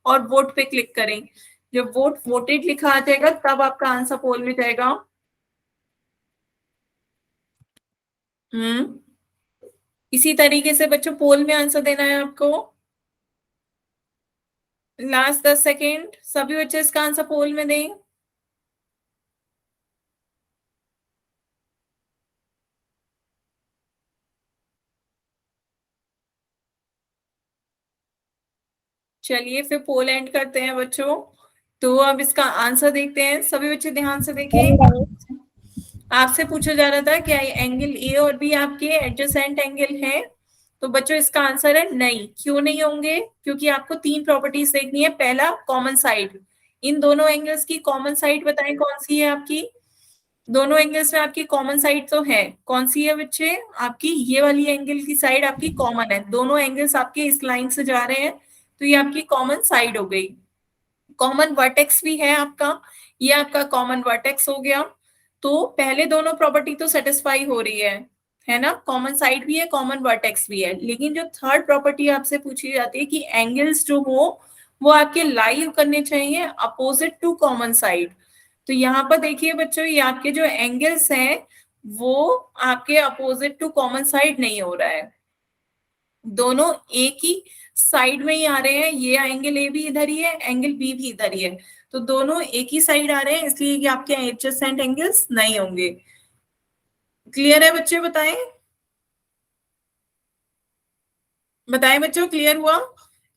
और वोट पे क्लिक करें। जब वोट वोटेड लिखा आ जाएगा तब आपका आंसर पोल में जाएगा। हम्म इसी तरीके से बच्चों पोल में आंसर देना है आपको। लास्ट 10 सेकेंड, सभी बच्चे इसका आंसर पोल में दें। चलिए फिर पोल एंड करते हैं बच्चों। तो अब इसका आंसर देखते हैं, सभी बच्चे ध्यान से देखें। आपसे पूछा जा रहा था क्या एंगल ए और बी आपके एडजेसेंट एंगल हैं? तो बच्चों इसका आंसर है नहीं। क्यों नहीं होंगे? क्योंकि आपको 3 प्रॉपर्टीज देखनी है। पहला, कॉमन साइड। इन दोनों एंगल्स की कॉमन साइड बताएं कौन सी है आपकी। दोनों एंगल्स में आपकी कॉमन साइड तो है, कौन सी है बच्चे? आपकी ये वाली एंगल की साइड आपकी कॉमन है। दोनों एंगल्स आपके इस लाइन से जा रहे हैं, तो ये आपकी कॉमन साइड हो गई। कॉमन वर्टेक्स भी है आपका, ये आपका कॉमन वर्टेक्स हो गया। तो पहले दोनों प्रॉपर्टी तो सेटिस्फाई हो रही है ना? कॉमन साइड भी है, कॉमन वर्टेक्स भी है। लेकिन जो थर्ड प्रॉपर्टी आपसे पूछी जाती है कि एंगल्स जो हो वो आपके लाई करने चाहिए अपोजिट टू कॉमन साइड। तो यहाँ पर देखिए बच्चों, ये आपके जो एंगल्स हैं वो आपके अपोजिट टू कॉमन साइड नहीं हो रहा है, दोनों एक ही साइड में ही आ रहे हैं। ये एंगल ए भी इधर ही है, एंगल बी भी इधर ही है, तो दोनों एक ही साइड आ रहे हैं, इसलिए ये आपके एडजेसेंट एंगल्स नहीं होंगे। क्लियर है बच्चे? बताएं बताएं बच्चों, क्लियर हुआ?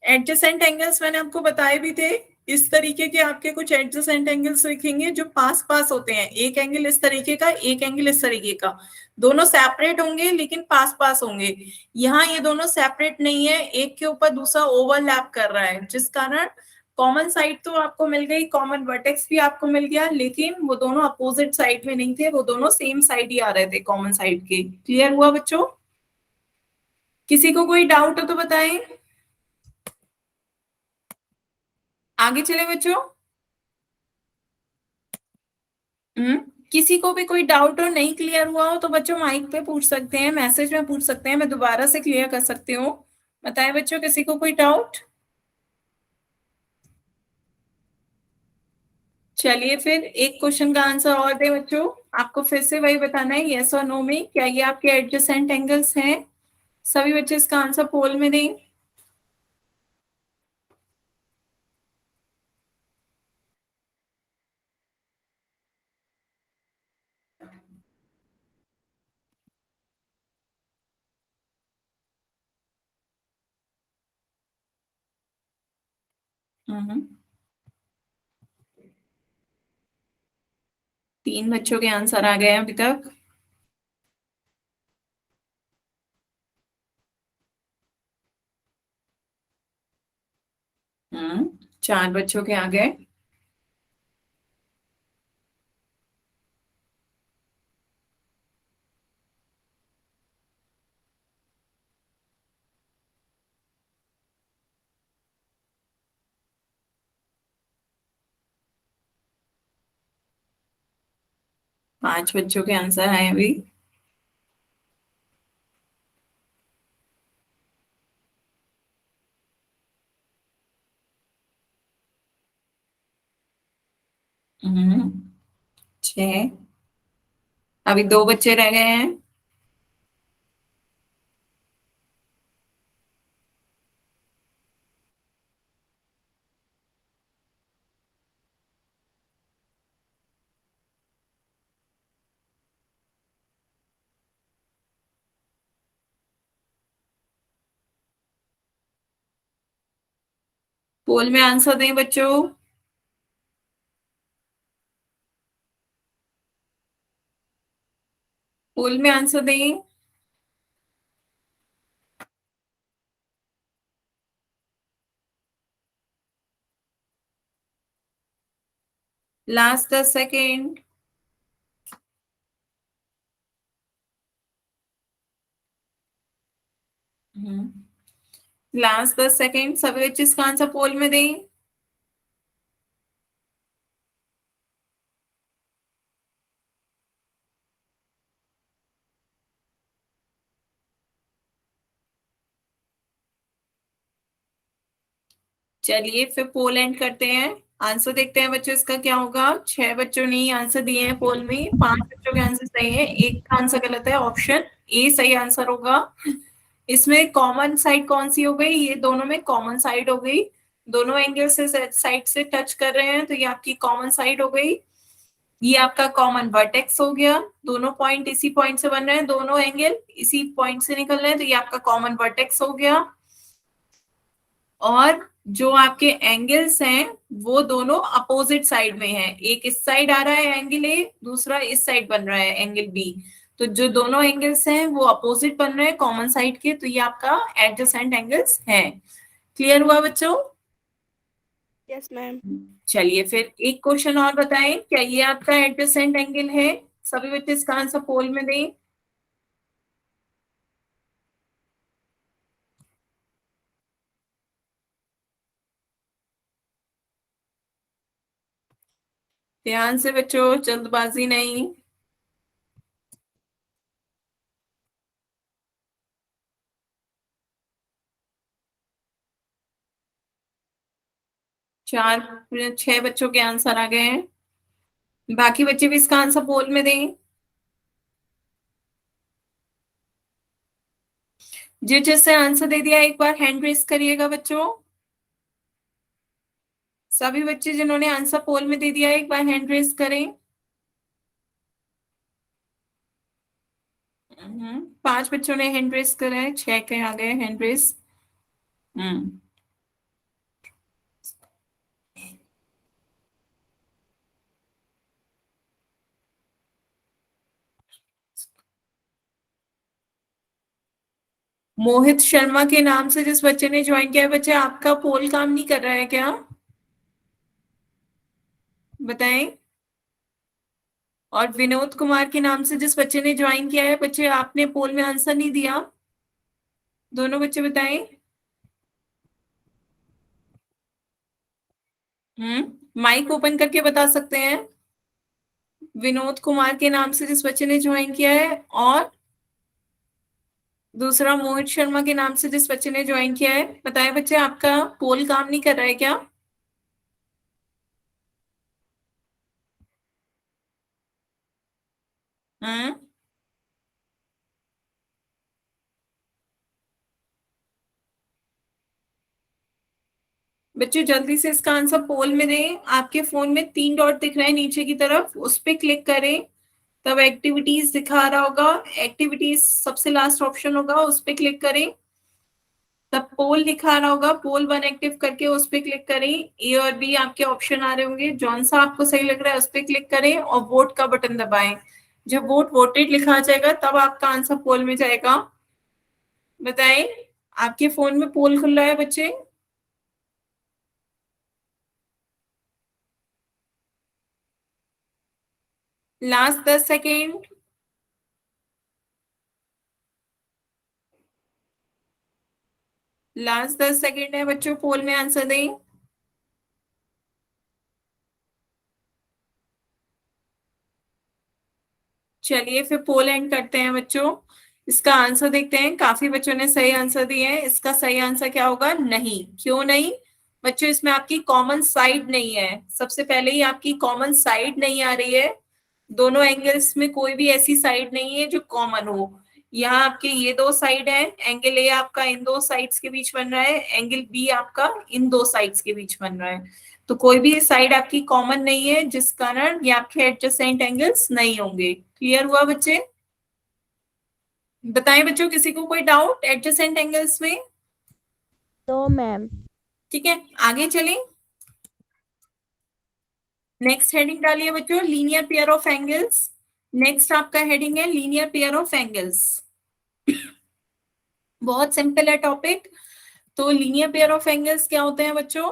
एडजेसेंट एंगल्स मैंने आपको बताए भी थे। इस तरीके के आपके कुछ एडजेसेंट एंगल्स दिखेंगे जो पास पास होते हैं। एक एंगल इस तरीके का, एक एंगल इस तरीके का, दोनों सेपरेट होंगे लेकिन पास पास होंगे। यहाँ ये दोनों सेपरेट नहीं है, एक के ऊपर दूसरा ओवरलैप कर रहा है, जिस कारण कॉमन साइड तो आपको मिल गई, कॉमन वर्टेक्स भी आपको मिल गया, लेकिन वो दोनों अपोजिट साइड में नहीं थे, वो दोनों सेम साइड ही आ रहे थे कॉमन साइड के। क्लियर हुआ बच्चों? किसी को कोई डाउट हो तो बताएं, आगे चले बच्चों। हम्म किसी को भी कोई डाउट और नहीं क्लियर हुआ हो तो बच्चों माइक पे पूछ सकते हैं, मैसेज में पूछ सकते हैं, मैं दोबारा से क्लियर कर सकती हूँ। बताएं बच्चों, किसी को कोई डाउट? चलिए फिर एक क्वेश्चन का आंसर और दे बच्चों। आपको फिर से वही बताना है, यस और नो में, क्या ये आपके एडजेसेंट एंगल्स हैं? सभी बच्चे इसका आंसर पोल में दें। हम्म 3 बच्चों के आंसर आ गए हैं अभी तक। 4 बच्चों के आ गए। 5 बच्चों के आंसर आए अभी। हम्म, 6। अभी 2 बच्चे रह गए हैं। पोल में आंसर दें बच्चों। पोल में आंसर दें। Last 10 second. लास्ट 10 सेकेंड, सभी बच्चे इसका आंसर पोल में दें। चलिए फिर पोल एंड करते हैं। आंसर देखते हैं बच्चों इसका क्या होगा। 6 बच्चों ने आंसर दिए हैं पोल में, 5 बच्चों के आंसर सही है, एक का आंसर गलत है। ऑप्शन ए सही आंसर होगा। इसमें कॉमन साइड कौन सी हो गई, ये दोनों में कॉमन साइड हो गई। दोनों एंगल से साइड से टच कर रहे हैं तो ये आपकी कॉमन साइड हो गई। ये आपका कॉमन वर्टेक्स हो गया। दोनों पॉइंट इसी पॉइंट से बन रहे हैं, दोनों एंगल इसी पॉइंट से निकल रहे हैं तो ये आपका कॉमन वर्टेक्स हो गया। और जो आपके एंगल्स हैं वो दोनों अपोजिट साइड में हैं, एक इस साइड आ रहा है एंगल ए, दूसरा इस साइड बन रहा है एंगल बी। तो जो दोनों एंगल्स हैं वो अपोजिट बन रहे हैं कॉमन साइड के, तो ये आपका एडजेसेंट एंगल्स हैं। क्लियर हुआ बच्चों? Yes ma'am. चलिए फिर एक क्वेश्चन और बताएं, क्या ये आपका एडजेसेंट एंगल है? सभी बच्चे इसका आंसर पोल में दें। ध्यान से बच्चों, जल्दबाजी नहीं। 4 6 बच्चों के आंसर आ गए हैं। बाकी बच्चे भी इसका आंसर पोल में दें। जिसने आंसर दे दिया एक बार हैंड रेस करिएगा बच्चों। सभी बच्चे जिन्होंने आंसर पोल में दे दिया एक बार हैंड रेस करें। 5 बच्चों ने हैंड रेस करा है, 6 के आ गए हैंड रेस। हम्म मोहित शर्मा के नाम से जिस बच्चे ने ज्वाइन किया है, बच्चे आपका पोल काम नहीं कर रहा है क्या? बताएं। और विनोद कुमार के नाम से जिस बच्चे ने ज्वाइन किया है, बच्चे आपने पोल में आंसर नहीं दिया। दोनों बच्चे बताएं। माइक ओपन करके बता सकते हैं। विनोद कुमार के नाम से जिस बच्चे ने ज्वाइन किया है, और दूसरा मोहित शर्मा के नाम से जिस बच्चे ने ज्वाइन किया है। बताएं बच्चे, आपका पोल काम नहीं कर रहा है क्या? हम्म बच्चों जल्दी से इसका आंसर पोल में दें। आपके फोन में 3 डॉट दिख रहे हैं नीचे की तरफ, उस पर क्लिक करें, तब एक्टिविटीज दिखा रहा होगा। एक्टिविटीज सबसे लास्ट ऑप्शन होगा, उस पर क्लिक करें। तब पोल दिखा रहा होगा, पोल 1 एक्टिव करके उस पर क्लिक करें। ए और बी आपके ऑप्शन आ रहे होंगे, जौन सा आपको सही लग रहा है उस पर क्लिक करें और वोट का बटन दबाएं। जब वोट वोटेड लिखा जाएगा तब आपका आंसर पोल में जाएगा। बताएं, आपके फोन में पोल खुल रहा है बच्चे? Last 10 second. लास्ट 10 सेकेंड है बच्चों, पोल में आंसर दें। चलिए फिर पोल एंड करते हैं बच्चों। इसका आंसर देखते हैं, काफी बच्चों ने सही आंसर दिए हैं। इसका सही आंसर क्या होगा? नहीं। क्यों नहीं बच्चों? इसमें आपकी कॉमन साइड नहीं है। सबसे पहले ही आपकी कॉमन साइड नहीं आ रही है। दोनों एंगल्स में कोई भी ऐसी साइड नहीं है जो कॉमन हो। यहाँ आपके ये दो साइड है, एंगल ए आपका इन दो साइड्स के बीच बन रहा है, एंगल बी आपका इन दो साइड्स के बीच बन रहा है। तो कोई भी साइड आपकी कॉमन नहीं है, जिस कारण ये आपके एडजेसेंट एंगल्स नहीं होंगे। क्लियर हुआ बच्चे? बताएं बच्चों, किसी को कोई डाउट एडजेसेंट एंगल्स में? तो मैम ठीक है, आगे चलें। नेक्स्ट हेडिंग डालिए बच्चों, linear pair of angles. Next आपका हेडिंग है लीनियर पेयर ऑफ एंगल्स। बहुत सिंपल है टॉपिक। तो लीनियर पेयर ऑफ एंगल्स क्या होते हैं बच्चों?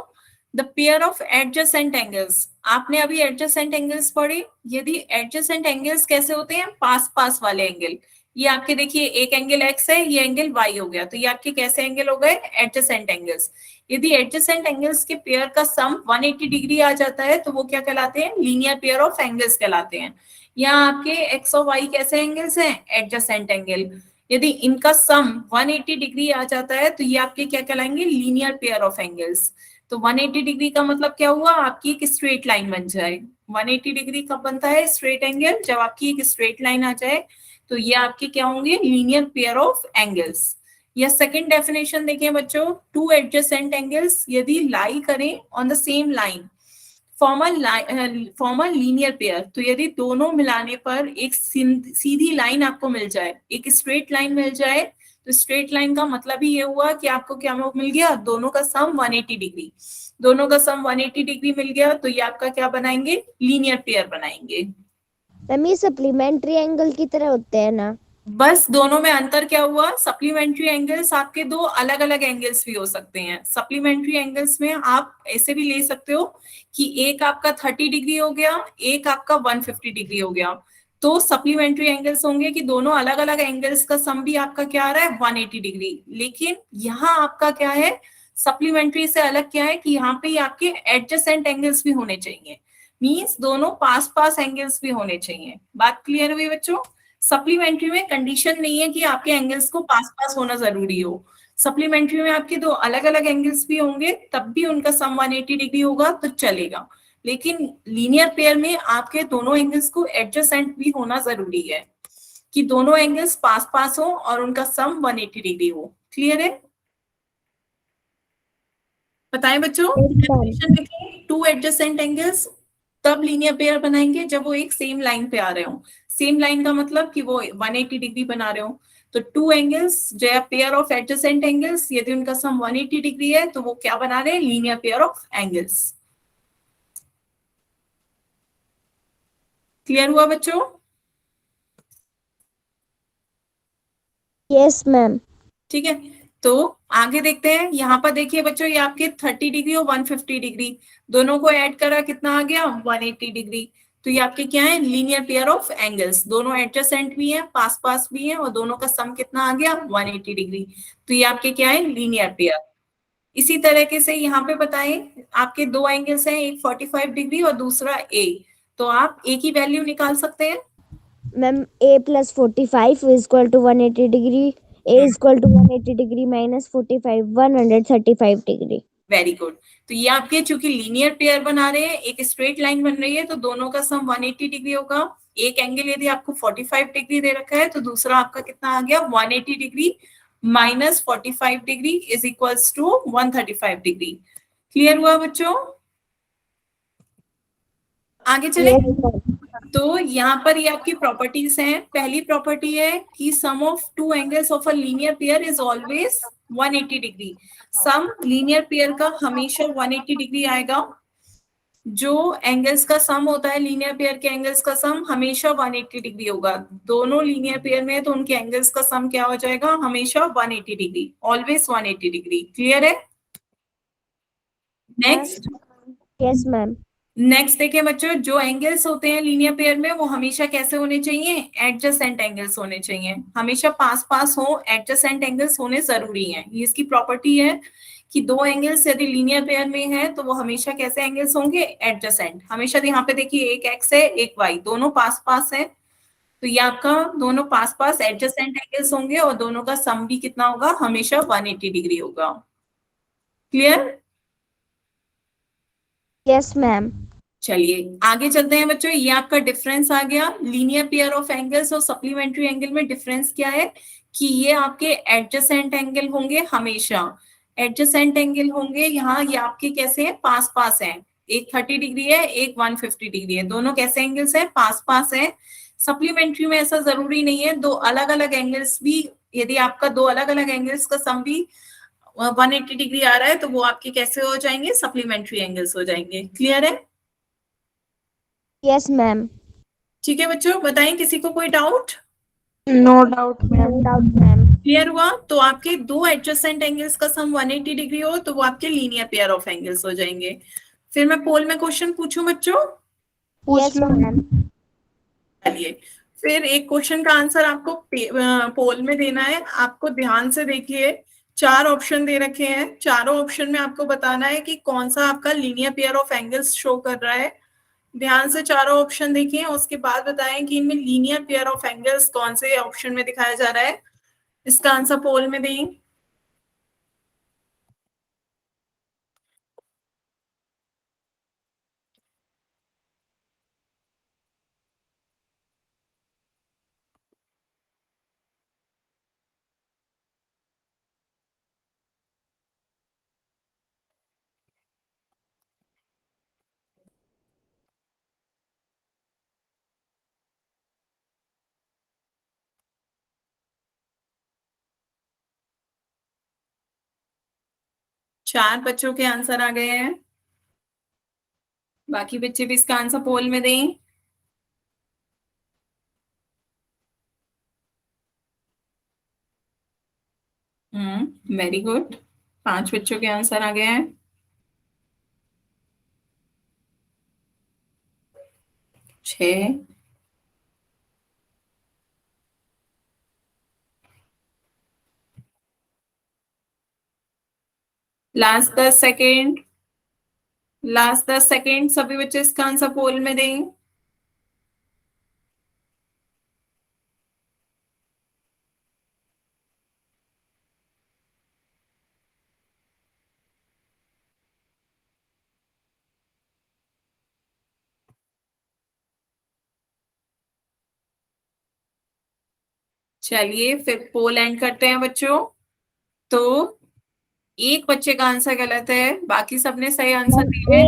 The pair of adjacent angles. आपने अभी एडजेसेंट एंगल्स पढ़े। यदि एडजेसेंट एंगल्स कैसे होते हैं? पास पास वाले एंगल। ये आपके देखिए, एक एंगल एक्स है, ये एंगल वाई हो गया, तो ये आपके कैसे एंगल हो गए? Adjacent angles. यदि एडजेसेंट एंगल्स के पेयर का सम 180 डिग्री आ जाता है तो वो क्या कहलाते हैं? लीनियर पेयर ऑफ एंगल्स कहलाते हैं। यहाँ आपके एक्स और वाई कैसे एंगल्स हैं? Adjacent angle. यदि इनका सम 180 डिग्री आ जाता है तो ये आपके क्या कहलाएंगे? Linear pair of angles. तो 180 डिग्री का मतलब क्या हुआ? आपकी एक स्ट्रेट लाइन बन जाए। 180 डिग्री कब बनता है स्ट्रेट एंगल? जब आपकी एक स्ट्रेट लाइन आ जाए। तो ये आपके क्या होंगे? Linear pair of angles. या सेकंड डेफिनेशन देखें बच्चों, टू एडजेसेंट एंगल्स यदि लाई करें on the same line form a linear pair. तो यदि दोनों मिलाने पर एक सीधी लाइन आपको मिल जाए, एक स्ट्रेट लाइन मिल जाए, तो स्ट्रेट लाइन का मतलब ही ये हुआ कि आपको क्या मिल गया? दोनों का सम 180 डिग्री। दोनों का सम 180 डिग्री मिल गया तो ये आपका क्या बनाएंगे? लीनियर पेयर बनाएंगे। मैम ये सप्लीमेंट्री एंगल की तरह होते हैं ना? बस दोनों में अंतर क्या हुआ? सप्लीमेंट्री एंगल्स आपके दो अलग अलग एंगल्स भी हो सकते हैं। सप्लीमेंट्री एंगल्स में आप ऐसे भी ले सकते हो कि एक आपका 30 डिग्री हो गया, एक आपका 150 डिग्री हो गया। तो सप्लीमेंट्री एंगल्स होंगे कि दोनों अलग अलग एंगल्स का सम भी आपका क्या आ रहा है? 180 डिग्री। लेकिन यहाँ आपका क्या है? सप्लीमेंट्री से अलग क्या है कि यहाँ पे आपके एडजेसेंट एंगल्स भी होने चाहिए। मीन्स दोनों पास पास एंगल्स भी होने चाहिए। बात क्लियर हुई बच्चों? सप्लीमेंट्री में कंडीशन नहीं है कि आपके एंगल्स को पास पास होना जरूरी हो। सप्लीमेंट्री में आपके दो अलग अलग एंगल्स भी होंगे, तब भी उनका सम 180 डिग्री होगा तो चलेगा। लेकिन लीनियर पेयर में आपके दोनों एंगल्स को एडजेसेंट भी होना जरूरी है, कि दोनों एंगल्स पास पास हो और उनका सम 180 डिग्री हो। क्लियर है? बताएं बच्चों, डेफिनेशन लिखें। टू एडजेसेंट एंगल्स तब लीनियर पेयर बनाएंगे जब वो एक सेम लाइन पे आ रहे हो। सेम लाइन का मतलब कि वो 180 डिग्री बना रहे हो। तो टू एंगल्स जो है पेयर ऑफ एडजेसेंट एंगल्स, यदि उनका सम 180 डिग्री है तो वो क्या बना रहे हैं? Linear pair of angles. Clear हुआ बच्चों? Yes ma'am. ठीक है, तो आगे देखते हैं। यहाँ पर देखिए बच्चों, ये आपके 30 डिग्री और 150 डिग्री दोनों को ऐड करा, कितना आ गया? 180 डिग्री। तो ये आपके क्या है? Linear pair of angles. दोनों एडजेसेंट भी हैं, पास पास भी हैं, और दोनों का सम कितना आ गया? 180 डिग्री। तो ये आपके क्या है? Linear pair. इसी तरीके से यहाँ पे बताएं, आपके दो एंगल्स हैं, एक 45 डिग्री और दूसरा ए। तो आप ए की वैल्यू निकाल सकते हैं। Ma'am a plus 45 is equal to 180 degree. A is equal to 180 degree minus 45, 135 degree. Very good. तो ये आपके चूंकि लीनियर पेयर बना रहे हैं, एक स्ट्रेट लाइन बन रही है, तो दोनों का सम 180 डिग्री होगा। एक एंगल यदि आपको 45 डिग्री दे रखा है तो दूसरा आपका कितना आ गया? 180 degree minus 45 degree is equals to 135 degree. Clear हुआ बच्चों? आगे चले। Yes ma'am. तो यहाँ पर ये आपकी प्रॉपर्टीज हैं। पहली प्रॉपर्टी है कि sum of two angles of a linear pair is always 180 degree. Sum linear pair का हमेशा 180 डिग्री आएगा। जो एंगल्स का सम होता है, लीनियर पेयर के एंगल्स का सम हमेशा 180 डिग्री होगा। दोनों लीनियर पेयर में है तो उनके एंगल्स का सम क्या हो जाएगा? हमेशा 180 डिग्री, ऑलवेज 180 डिग्री। क्लियर है? नेक्स्ट। Yes ma'am. नेक्स्ट देखिए बच्चों, जो एंगल्स होते हैं लीनियर पेयर में वो हमेशा कैसे होने चाहिए? एडजेसेंट एंगल्स होने चाहिए। हमेशा पास पास हो, एडजेसेंट एंगल्स होने जरूरी हैं। ये इसकी प्रॉपर्टी है कि दो एंगल्स यदि लीनियर पेयर में है तो वो हमेशा कैसे एंगल्स होंगे? एडजेसेंट। हमेशा यहाँ पे देखिए, एक एक्स है एक वाई, दोनों पास पास है, तो ये आपका दोनों पास पास एडजेसेंट एंगल्स होंगे और दोनों का सम भी कितना होगा, हमेशा 180 डिग्री होगा। क्लियर? Yes ma'am. चलिए आगे चलते हैं बच्चों। ये आपका डिफरेंस आ गया लीनियर पेयर ऑफ एंगल्स और सप्लीमेंट्री एंगल में। डिफरेंस क्या है कि ये आपके एडजेसेंट एंगल होंगे, हमेशा एडजेसेंट एंगल होंगे। यहाँ ये आपके कैसे हैं, पास पास हैं। एक 30 डिग्री है, एक 150 डिग्री है, दोनों कैसे एंगल्स हैं, पास पास है। सप्लीमेंट्री में ऐसा जरूरी नहीं है, दो अलग अलग एंगल्स भी, यदि आपका दो अलग अलग एंगल्स का सम भी 180 डिग्री आ रहा है तो वो आपके कैसे हो जाएंगे, सप्लीमेंट्री एंगल्स हो जाएंगे। क्लियर है? Yes ma'am. ठीक है बच्चों, बताएं किसी को कोई doubt? No doubt no ma'am. Doubt ma'am. Clear हुआ? तो आपके दो एडजेसेंट एंगल्स का सम 180 डिग्री हो तो वो आपके लीनियर पेयर ऑफ एंगल्स हो जाएंगे। फिर मैं पोल में क्वेश्चन पूछूं बच्चों? पूछ यस लो। मैम। चलिए, फिर एक क्वेश्चन का आंसर आपको पोल में देना है। आपको ध्यान से देखिए, चार ऑप्शन दे रखे हैं, चारों ऑप्शन में आपको बताना है कि कौन सा आपका linear pair of angles show कर रहा है। ध्यान से चारों ऑप्शन देखिए, उसके बाद बताएं कि इनमें लीनियर पेयर ऑफ एंगल्स कौन से ऑप्शन में दिखाया जा रहा है। इसका आंसर पोल में दें। चार बच्चों के आंसर आ गए हैं, बाकी बच्चे भी इसका आंसर पोल में दें। वेरी गुड, पांच बच्चों के आंसर आ गए हैं। छ, लास्ट 10 सेकेंड, लास्ट 10 सेकेंड, सभी बच्चे इसका आंसर पोल में दें। चलिए फिर पोल एंड करते हैं बच्चों। तो एक बच्चे का आंसर गलत है, बाकी सबने सही आंसर दिए हैं।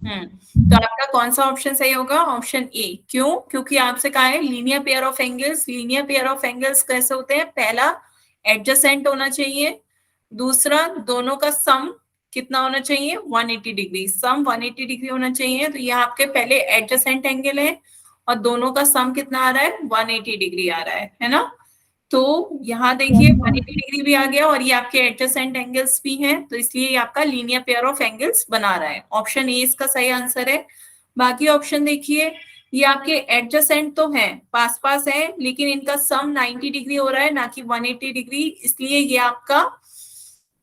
हम्म तो आपका कौन सा ऑप्शन सही होगा, ऑप्शन ए। क्यों? क्योंकि आपसे कहा है linear pair of angles. Linear pair of angles कैसे होते हैं, पहला एडजेसेंट होना चाहिए, दूसरा दोनों का सम कितना होना चाहिए, 180 डिग्री, सम 180 डिग्री होना चाहिए। तो ये आपके पहले एडजेसेंट एंगल है और दोनों का सम कितना आ रहा है, 180 डिग्री आ रहा है ना। तो यहाँ देखिए 180 डिग्री भी आ गया और ये आपके एडजेसेंट एंगल्स भी हैं, तो इसलिए ये आपका लीनियर पेयर ऑफ एंगल्स बना रहा है। ऑप्शन ए इसका सही आंसर है। बाकी ऑप्शन देखिए, ये आपके एडजेसेंट तो हैं, पास पास है, लेकिन इनका सम 90 डिग्री हो रहा है ना कि 180 डिग्री, इसलिए ये आपका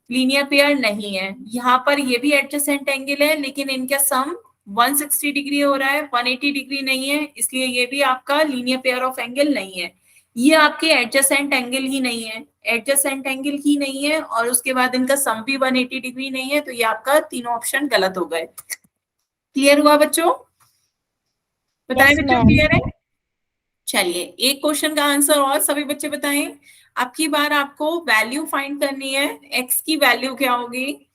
लीनियर पेयर नहीं है। यहाँ पर ये भी एडजेसेंट एंगल है लेकिन इनका सम 160 डिग्री हो रहा है, 180 डिग्री नहीं है, इसलिए ये भी आपका लीनियर पेयर ऑफ एंगल नहीं है। ये आपके एडजेसेंट एंगल ही नहीं है, एडजेसेंट एंगल ही नहीं है, और उसके बाद इनका सम भी 180 डिग्री नहीं है, तो ये आपका तीनों ऑप्शन गलत हो गए। क्लियर हुआ बच्चों? बताएं यस बच्चों, मैम। क्लियर है? चलिए एक क्वेश्चन का आंसर और सभी बच्चे बताएं। अब की बार आपको वैल्यू फाइंड करनी है, एक्स की वैल्यू क्या होगी।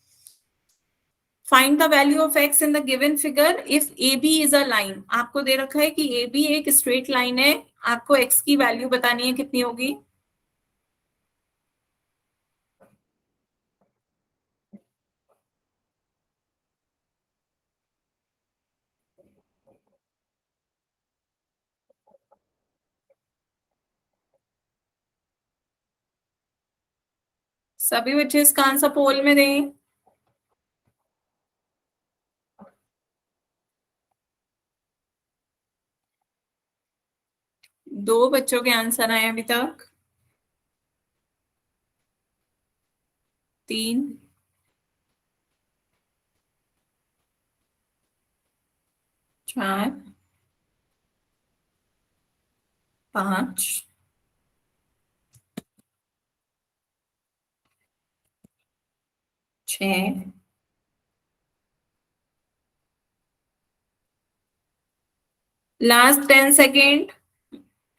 Find the value of x in the given figure if A B is a line. आपको दे रखा है कि ए बी एक स्ट्रेट लाइन है, आपको एक्स की वैल्यू बतानी है कितनी होगी। सभी बच्चे इसका आंसर पोल में दें। दो बच्चों के आंसर आए अभी तक, तीन, चार, 5, 6, लास्ट 10 सेकेंड।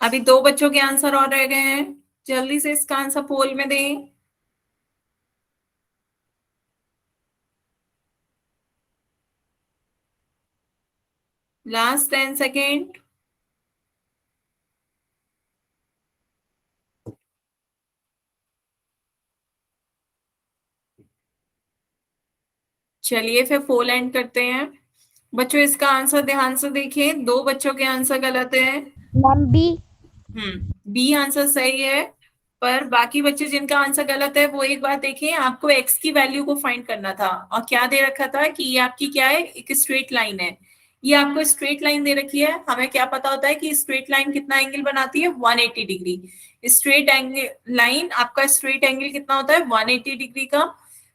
अभी 2 बच्चों के आंसर और रह गए हैं, जल्दी से इसका आंसर पोल में दें। Last 10 second. चलिए फिर पोल एंड करते हैं। बच्चों इसका आंसर ध्यान से देखिए, 2 बच्चों के आंसर गलत है। Ma'am B. बी आंसर सही है, पर बाकी बच्चे जिनका आंसर गलत है वो एक बात देखिए, आपको एक्स की वैल्यू को फाइंड करना था और क्या दे रखा था कि ये आपकी क्या है, एक स्ट्रेट लाइन है। ये आपको स्ट्रेट लाइन दे रखी है, हमें क्या पता होता है कि स्ट्रेट लाइन कितना एंगल बनाती है, 180 डिग्री। स्ट्रेट एंगल लाइन आपका स्ट्रेट एंगल कितना होता है, 180 डिग्री का।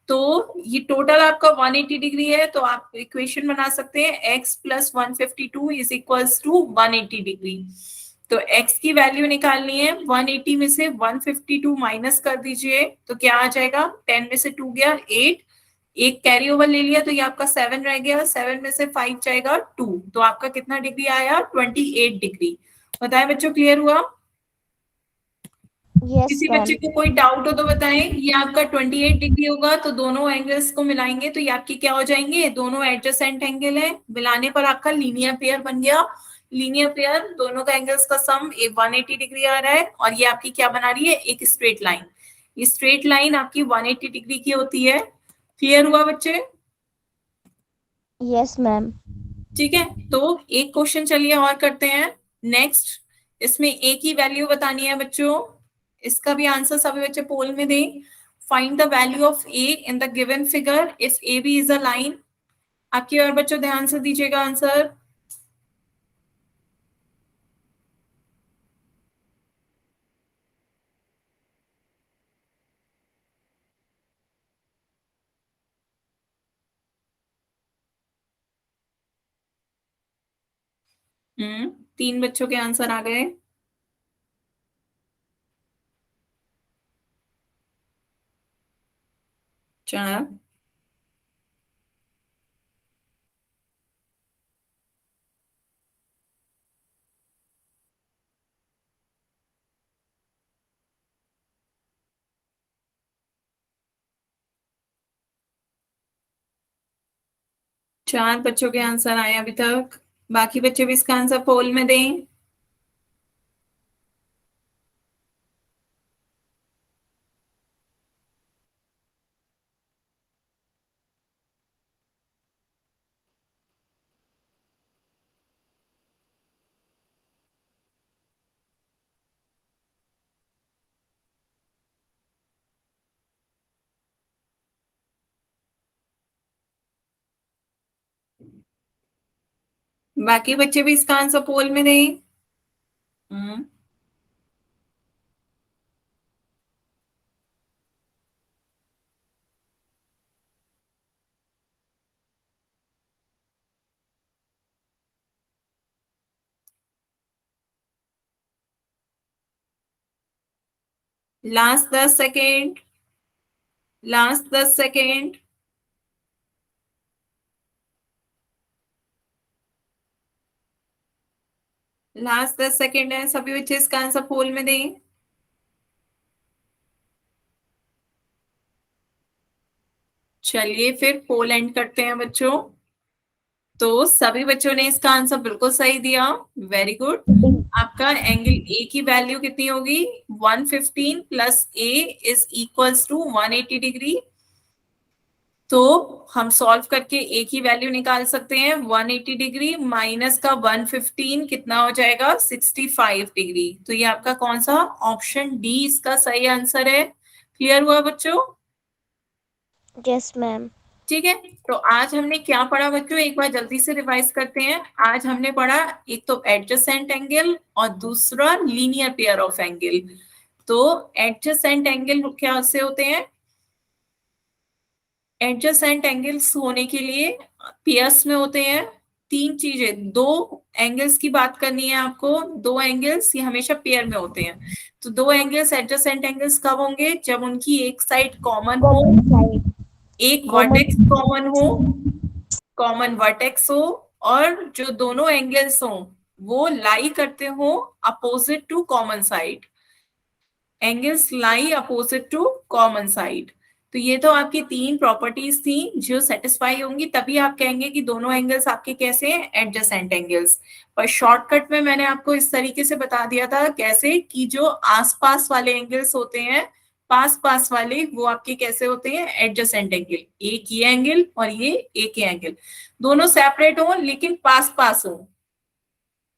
तो ये टोटल आपका 180 डिग्री है, तो आप इक्वेशन बना सकते हैं x plus 152 is equals to 180 degree. तो x की वैल्यू निकालनी है, 180 में से 152 माइनस कर दीजिए तो क्या आ जाएगा, 10 में से 2 गया 8, एक कैरी ओवर ले लिया तो ये आपका 7 रह गया, 7 में से 5 जाएगा 2, तो आपका कितना डिग्री आया, 28 डिग्री। बताएं बच्चों, क्लियर हुआ? यस किसी मैम। बच्चे को कोई डाउट हो तो बताएं। ये आपका 28 डिग्री होगा, तो दोनों एंगल्स को मिलाएंगे तो ये आपकी क्या हो जाएंगे, दोनों एडजेसेंट एंगल है, मिलाने पर आपका लीनियर पेयर बन गया। लीनियर पेयर दोनों का एंगल्स का सम 180 डिग्री आ रहा है, और ये आपकी क्या बना रही है, एक स्ट्रेट लाइन। ये स्ट्रेट लाइन आपकी 180 डिग्री की होती है। क्लियर हुआ बच्चे? Yes ma'am. ठीक है, तो एक क्वेश्चन चलिए और करते हैं। नेक्स्ट, इसमें ए की वैल्यू बतानी है बच्चों, इसका भी आंसर सभी बच्चे पोल में दें। Find the value of a in the given figure if A B is a line. आपकी और बच्चों ध्यान से दीजिएगा आंसर। हम्म, 3 बच्चों के आंसर आ गए। 4, 4 बच्चों के आंसर आए अभी तक। बाकी बच्चे भी इसका आंसर पोल में दें। बाकी बच्चे भी इसका आंसर पोल में दें। Hmm, last 10 second. Last 10 second. Last 10 second है, सभी बच्चे इसका आंसर पोल में दें। चलिए फिर पोल एंड करते हैं बच्चों। तो सभी बच्चों ने इसका आंसर बिल्कुल सही दिया, वेरी गुड। डी। आपका एंगल ए की वैल्यू कितनी होगी, 115 plus a is equals to 180 degree. तो हम सॉल्व करके ए की वैल्यू निकाल सकते हैं, 180 डिग्री माइनस का 115 कितना हो जाएगा, 65 डिग्री। तो ये आपका कौन सा, ऑप्शन डी इसका सही आंसर है। क्लियर हुआ बच्चों? Yes ma'am. ठीक है, तो आज हमने क्या पढ़ा बच्चों, एक बार जल्दी से रिवाइज करते हैं। आज हमने पढ़ा एक तो एडजेसेंट एंगल और दूसरा लीनियर पेयर ऑफ एंगल। तो एडजेसेंट एंगल क्या से होते हैं, एडजेसेंट एंगल्स होने के लिए पेयर्स में होते हैं। तीन चीजें, दो एंगल्स की बात करनी है आपको। दो एंगल्स ये हमेशा पेयर में होते हैं, तो दो एंगल्स एडजेसेंट एंगल्स कब होंगे? जब उनकी एक साइड कॉमन हो, कॉमन साइड, एक कॉमन वर्टेक्स कॉमन हो, कॉमन वर्टेक्स हो, और जो दोनों एंगल्स हो वो लाई करते हो opposite to common side. Angles lie opposite to common side. तो ये तो आपकी तीन प्रॉपर्टीज थी जो सेटिस्फाई होंगी, तभी आप कहेंगे कि दोनों एंगल्स आपके कैसे हैं? Adjacent angles. पर शॉर्टकट में मैंने आपको इस तरीके से बता दिया था कैसे, कि जो आसपास वाले एंगल्स होते हैं, पास पास वाले, वो आपके कैसे होते हैं? Adjacent angle. एक ये एंगल और ये एक ये एंगल, दोनों सेपरेट हो लेकिन पास पास हो,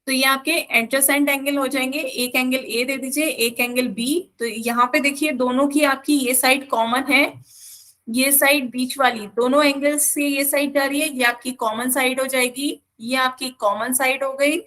तो ये आपके एडजेसेंट एंगल हो जाएंगे। एक एंगल ए दे दीजिए, एक एंगल बी। तो यहाँ पे देखिए दोनों की आपकी ये साइड कॉमन है, ये साइड बीच वाली, दोनों एंगल्स से ये साइड जा रही है, ये आपकी कॉमन साइड हो जाएगी। ये आपकी कॉमन साइड हो गई।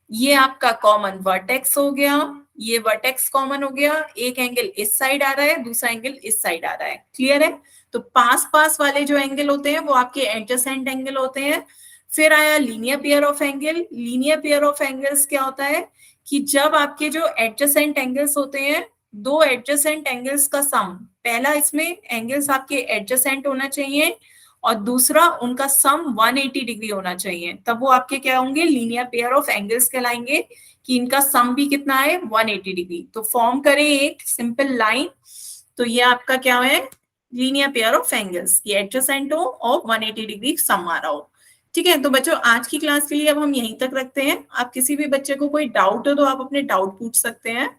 ये आपका कॉमन वर्टेक्स हो गया, ये वर्टेक्स कॉमन हो गया। एक एंगल इस साइड आ रहा है, दूसरा एंगल इस साइड आ रहा है। क्लियर है? तो पास पास वाले जो एंगल होते हैं वो आपके एडजेसेंट एंगल होते हैं। फिर आया linear pair of angle. Linear pair of angles क्या होता है? कि जब आपके जो एडजेसेंट एंगल्स होते हैं, दो एडजेसेंट एंगल्स का सम, पहला इसमें एंगल्स आपके एडजेसेंट होना चाहिए और दूसरा उनका सम 180 डिग्री होना चाहिए, तब वो आपके क्या होंगे? लीनियर पेयर ऑफ एंगल्स कहलाएंगे, कि इनका सम भी कितना है? 180 डिग्री। तो फॉर्म करें एक सिंपल लाइन, तो ये आपका क्या है? लीनियर पेयर ऑफ एंगल्स, ये एडजेसेंट हो और 180 डिग्री सम आ रहा हो। ठीक है, तो बच्चों आज की क्लास के लिए अब हम यहीं तक रखते हैं। आप किसी भी बच्चे को कोई डाउट हो तो आप अपने डाउट पूछ सकते हैं।